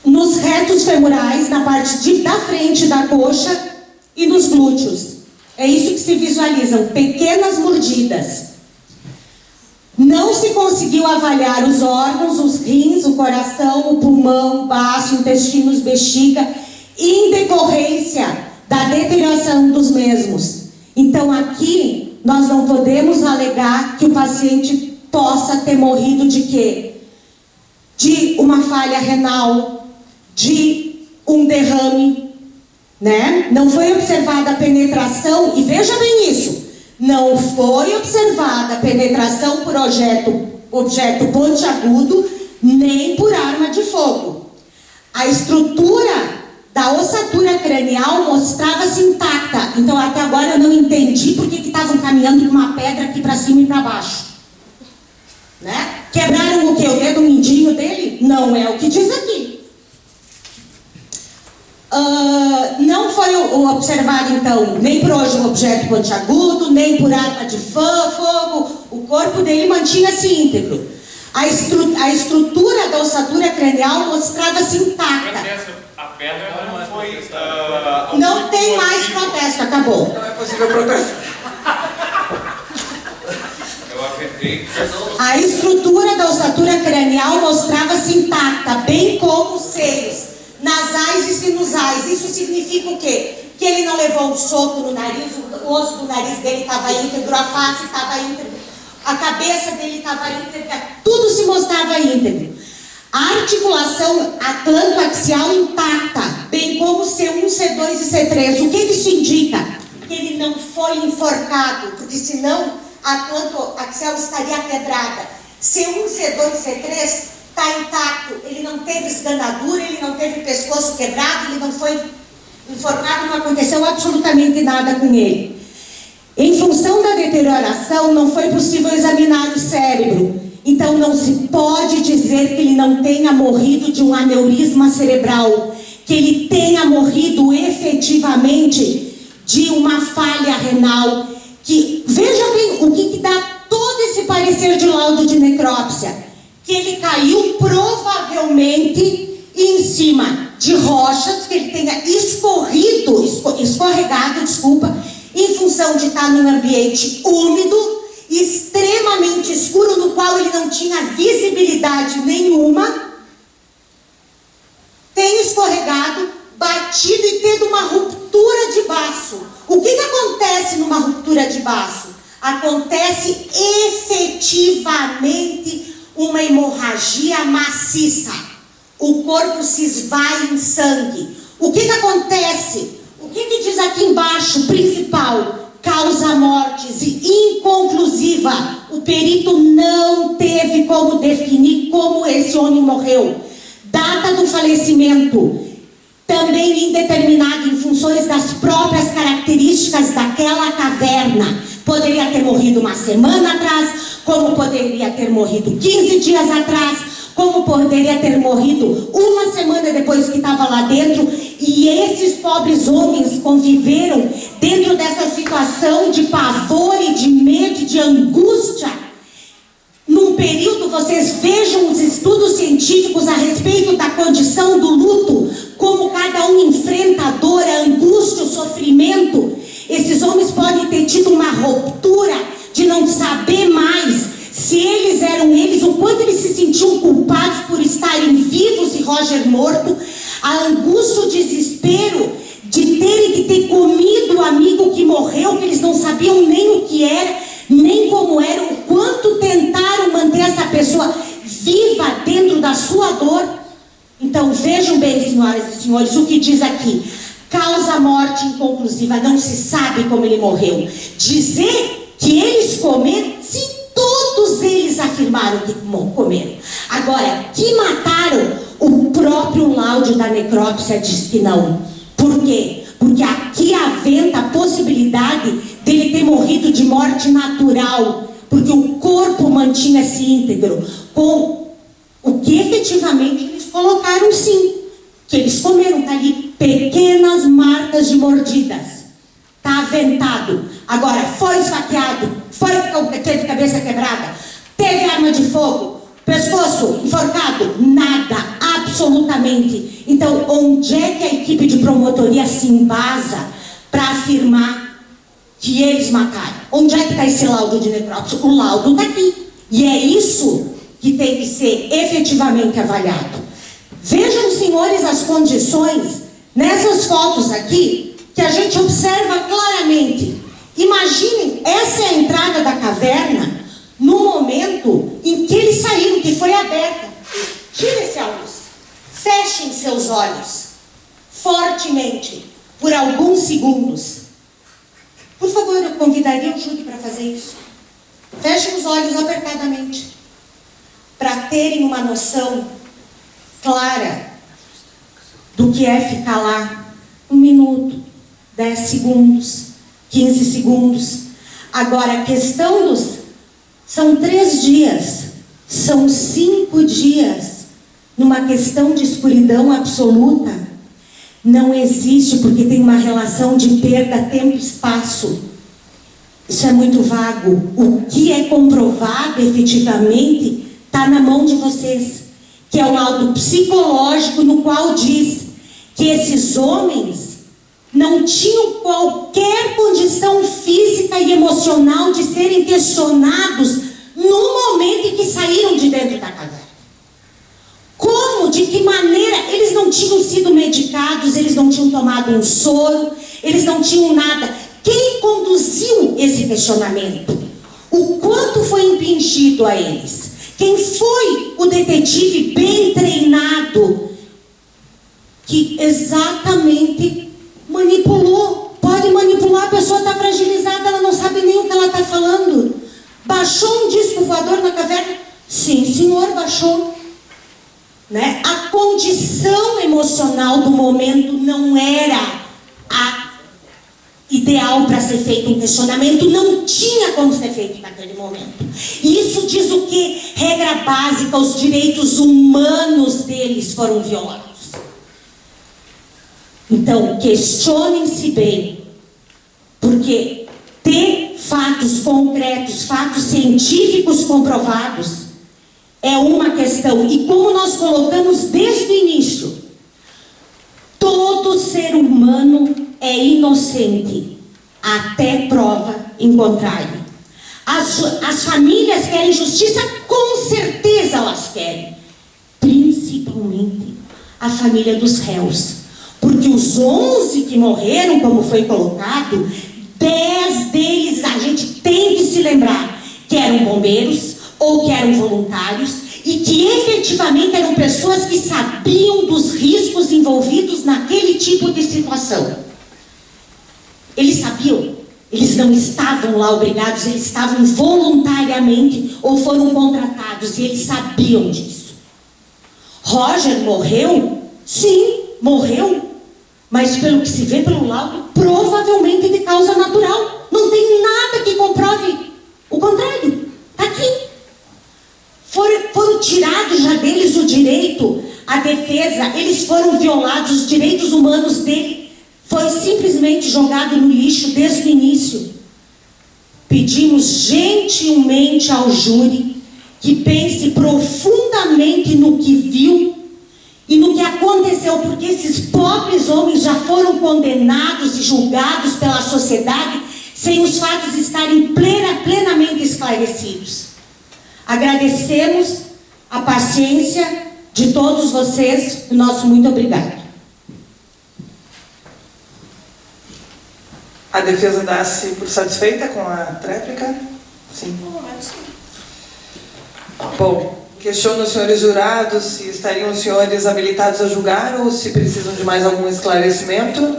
nos retos femorais, na parte da frente da coxa e nos glúteos. É isso que se visualizam, pequenas mordidas. Não se conseguiu avaliar os órgãos, os rins, o coração, o pulmão, o baço, intestinos, bexiga, em decorrência da deterioração dos mesmos. Então aqui nós não podemos alegar que o paciente possa ter morrido de quê? De uma falha renal, de um derrame, né? Não foi observada a penetração, e veja bem isso, não foi observada a penetração por objeto pontiagudo, nem por arma de fogo. A estrutura da ossatura cranial mostrava-se intacta. Então até agora eu não entendi por que estavam caminhando com uma pedra aqui para cima e para baixo, né? Quebraram o quê? O dedo mindinho dele? Não é o que diz aqui. Não foi observado, então, nem por hoje um objeto pontiagudo, nem por arma de fogo. O corpo dele mantinha-se íntegro. A estrutura da ossatura cranial mostrava-se intacta. A pedra não foi... Não tem mais protesto, acabou. Não é possível protestar. Eu afetei. A estrutura da ossatura cranial mostrava-se intacta, bem como os seios nasais e sinusais. Isso significa o quê? Que ele não levou um soco no nariz, o osso do nariz dele estava íntegro, a face estava íntegra, a cabeça dele estava íntegra, tudo se mostrava íntegro. A articulação atlantoaxial intacta, bem como C1, C2 e C3. O que isso indica? Que ele não foi enforcado, porque senão a atlantoaxial estaria quebrada. C1, C2 e C3 está intacto, ele não teve esganadura, ele não teve pescoço quebrado, ele não foi enforcado, não aconteceu absolutamente nada com ele. Em função da deterioração, não foi possível examinar o cérebro. Então não se pode dizer que ele não tenha morrido de um aneurisma cerebral, que ele tenha morrido efetivamente de uma falha renal. Que, veja bem o que dá todo esse parecer de laudo de necrópsia. Que ele caiu provavelmente em cima de rochas, que ele tenha escorregado, em função de estar num ambiente úmido, extremamente escuro, no qual ele não tinha visibilidade nenhuma, tem escorregado, batido e tendo uma ruptura de baço. O que acontece numa ruptura de baço? Acontece efetivamente uma hemorragia maciça. O corpo se esvai em sangue. O que acontece? O que diz aqui embaixo, principal? Causa mortes e inconclusiva. O perito não teve como definir como esse homem morreu. Data do falecimento: também indeterminado em funções das próprias características daquela caverna. Poderia ter morrido uma semana atrás, como poderia ter morrido 15 dias atrás, como poderia ter morrido uma semana depois que estava lá dentro. E esses pobres homens conviveram dentro dessa situação de pavor e de medo, de angústia. Num período, vocês vejam os estudos científicos a respeito da condição do luto, como cada um enfrenta a dor, a angústia, o sofrimento. Esses homens podem ter tido uma ruptura de não saber mais se eles eram eles, o quanto eles se sentiam culpados por estarem vivos e Roger morto, a angústia, o desespero de terem que ter comido o amigo que morreu, que eles não sabiam nem o que era, nem como era, o quanto tentaram manter essa pessoa viva dentro da sua dor. Então vejam bem, senhoras e senhores, o que diz aqui: causa morte inconclusiva, não se sabe como ele morreu. Dizer que eles comeram, sim, todos eles afirmaram que comeram. Agora, que mataram, o próprio laudo da necrópsia diz que não. Por quê? Porque aqui aventa a possibilidade dele ter morrido de morte natural, porque o corpo mantinha-se íntegro, com o que efetivamente eles colocaram, sim, que eles comeram. Tá ali pequenas marcas de mordidas, tá aventado. Agora, foi esfaqueado, teve cabeça quebrada, teve arma de fogo, pescoço enforcado, nada, absolutamente. Então, onde é que a equipe de promotoria se embasa para afirmar que eles mataram? Onde é que está esse laudo de necrópsia? O laudo está aqui. E é isso que tem que ser efetivamente avaliado. Vejam, senhores, as condições nessas fotos aqui, que a gente observa claramente. Imaginem, essa é a entrada da caverna no momento em que eles saíram, que foi aberta. Tirem-se a luz. Fechem seus olhos fortemente por alguns segundos. Por favor, eu convidaria o Júlio para fazer isso. Fechem os olhos apertadamente, para terem uma noção clara do que é ficar lá 1 minuto, 10 segundos, 15 segundos. Agora, a questão são 3 dias, são 5 dias, numa questão de escuridão absoluta. Não existe, porque tem uma relação de perda tempo e espaço. Isso é muito vago. O que é comprovado efetivamente está na mão de vocês, que é um laudo psicológico no qual diz que esses homens não tinham qualquer condição física e emocional de serem questionados no momento em que saíram de dentro da caverna. Como? De que maneira? Eles não tinham sido medicados, eles não tinham tomado um soro, eles não tinham nada. Quem conduziu esse questionamento? O quanto foi impingido a eles? Quem foi o detetive bem treinado que exatamente manipulou? Pode manipular, a pessoa está fragilizada, ela não sabe nem o que ela está falando. Baixou um disco voador na caverna? Sim, senhor, baixou. Né? A condição emocional do momento não era a ideal para ser feito um questionamento, não tinha como ser feito naquele momento. Isso diz o que? Regra básica, os direitos humanos deles foram violados. Então, questionem-se bem, porque ter fatos concretos, fatos científicos comprovados, é uma questão. E como nós colocamos desde o início, todo ser humano é inocente até prova em contrário. As famílias querem justiça, com certeza elas querem. Principalmente a família dos réus. Porque os 11 que morreram, como foi colocado, 10 deles a gente tem que se lembrar que eram bombeiros ou que eram voluntários e que efetivamente eram pessoas que sabiam dos riscos envolvidos naquele tipo de situação. Eles sabiam, eles não estavam lá obrigados, eles estavam voluntariamente ou foram contratados e eles sabiam disso. Roger morreu? Sim, morreu Mas pelo que se vê pelo laudo, provavelmente de causa natural. Não tem nada que comprove o contrário. Está aqui. Foram tirados já deles o direito à defesa, eles foram violados, os direitos humanos dele foi simplesmente jogado no lixo desde o início. Pedimos gentilmente ao júri que pense profundamente no que viu e no que aconteceu, porque esses pobres homens já foram condenados e julgados pela sociedade sem os fatos estarem plenamente esclarecidos. Agradecemos a paciência de todos vocês e nosso muito obrigado. A defesa dá-se por satisfeita com a tréplica? Sim. Bom, questiono os senhores jurados se estariam os senhores habilitados a julgar ou se precisam de mais algum esclarecimento.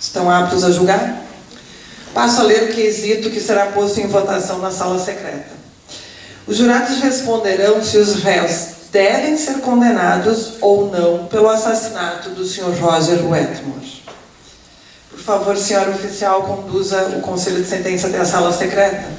Estão aptos a julgar? Passo a ler o quesito que será posto em votação na sala secreta. Os jurados responderão se os réus devem ser condenados ou não pelo assassinato do Sr. Roger Wetmore. Por favor, senhora oficial, conduza o conselho de sentença até a sala secreta.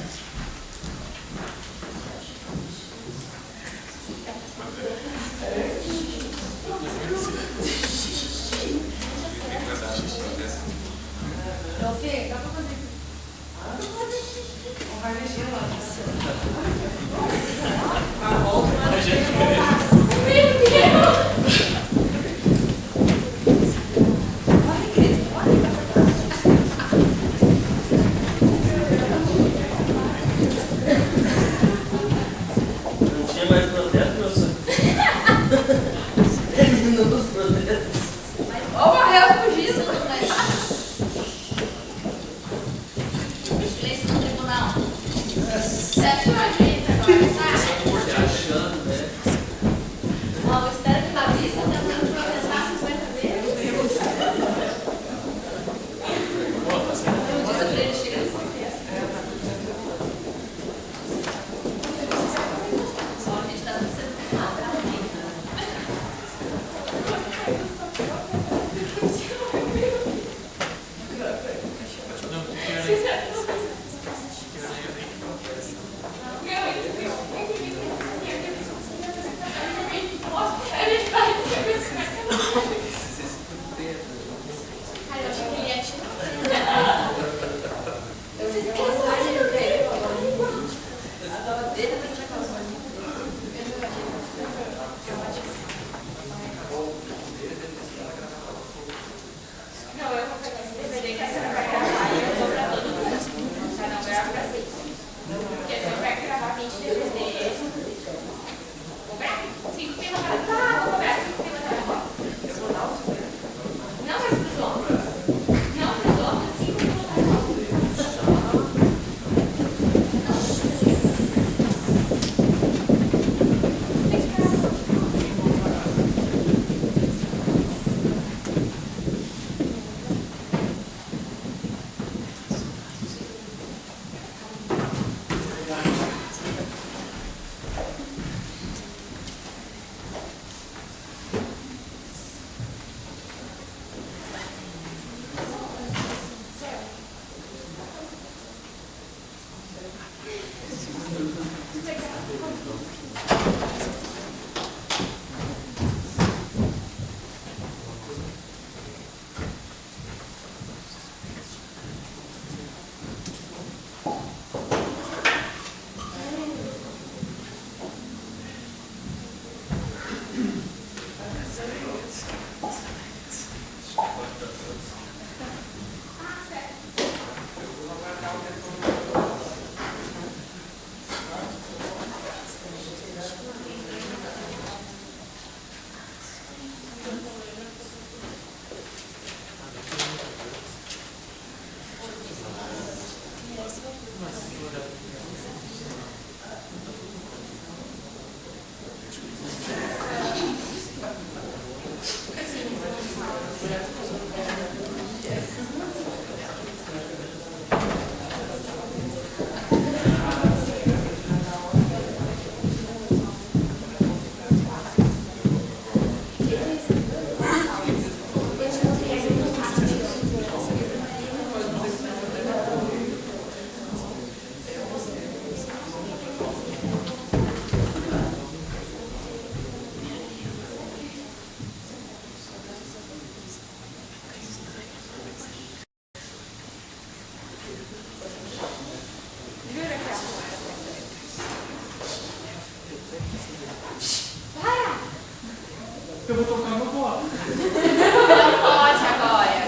eu vou tocar meu voto. Não pode agora.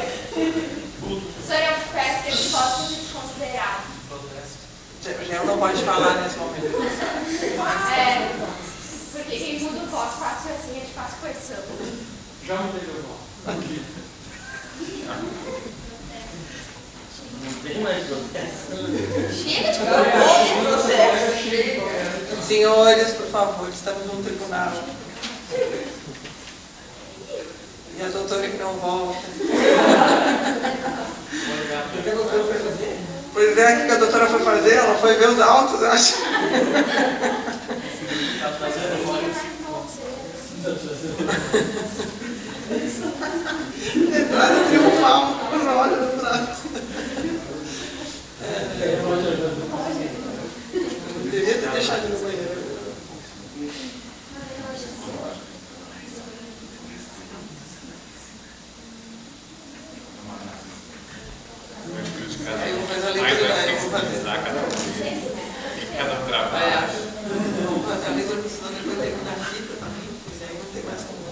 O senhor é um peço que ele possa ser desconsiderado. Já não pode falar nesse momento. É, porque quem muda o voto fácil assim é de fácil coerção. Já mudei meu voto. Aqui. Não tem mais protesto. Chega de Senhores, por favor, estamos num tribunal. E a doutora que não volta. O que a doutora foi fazer? Pois é, o que a doutora foi fazer? Ela foi ver os autos, eu acho. Entrada triunfal, com os olhos atrás. Devia ter deixado no banheiro. Aí eu vou fazer a leitura, eu vou fazer. Cada trabalho. Eu vou fazer a leitura, senão depois eu terminar a fita também, e aí não tem mais como.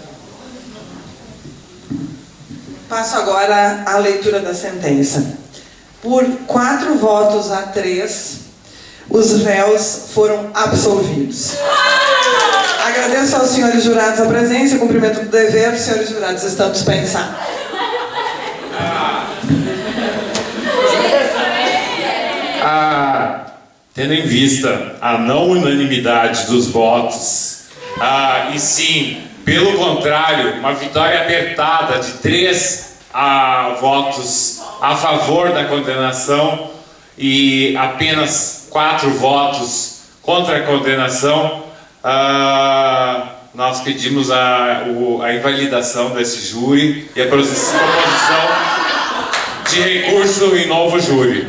Passo agora à leitura da sentença. Por 4 votos a 3, os réus foram absolvidos. Agradeço aos senhores jurados a presença e cumprimento do dever. Os senhores jurados estão dispensados. Tendo em vista a não unanimidade dos votos, e sim, pelo contrário, uma vitória apertada de 3 votos a favor da condenação e apenas 4 votos contra a condenação, nós pedimos a invalidação desse júri e a proposição de recurso em novo júri.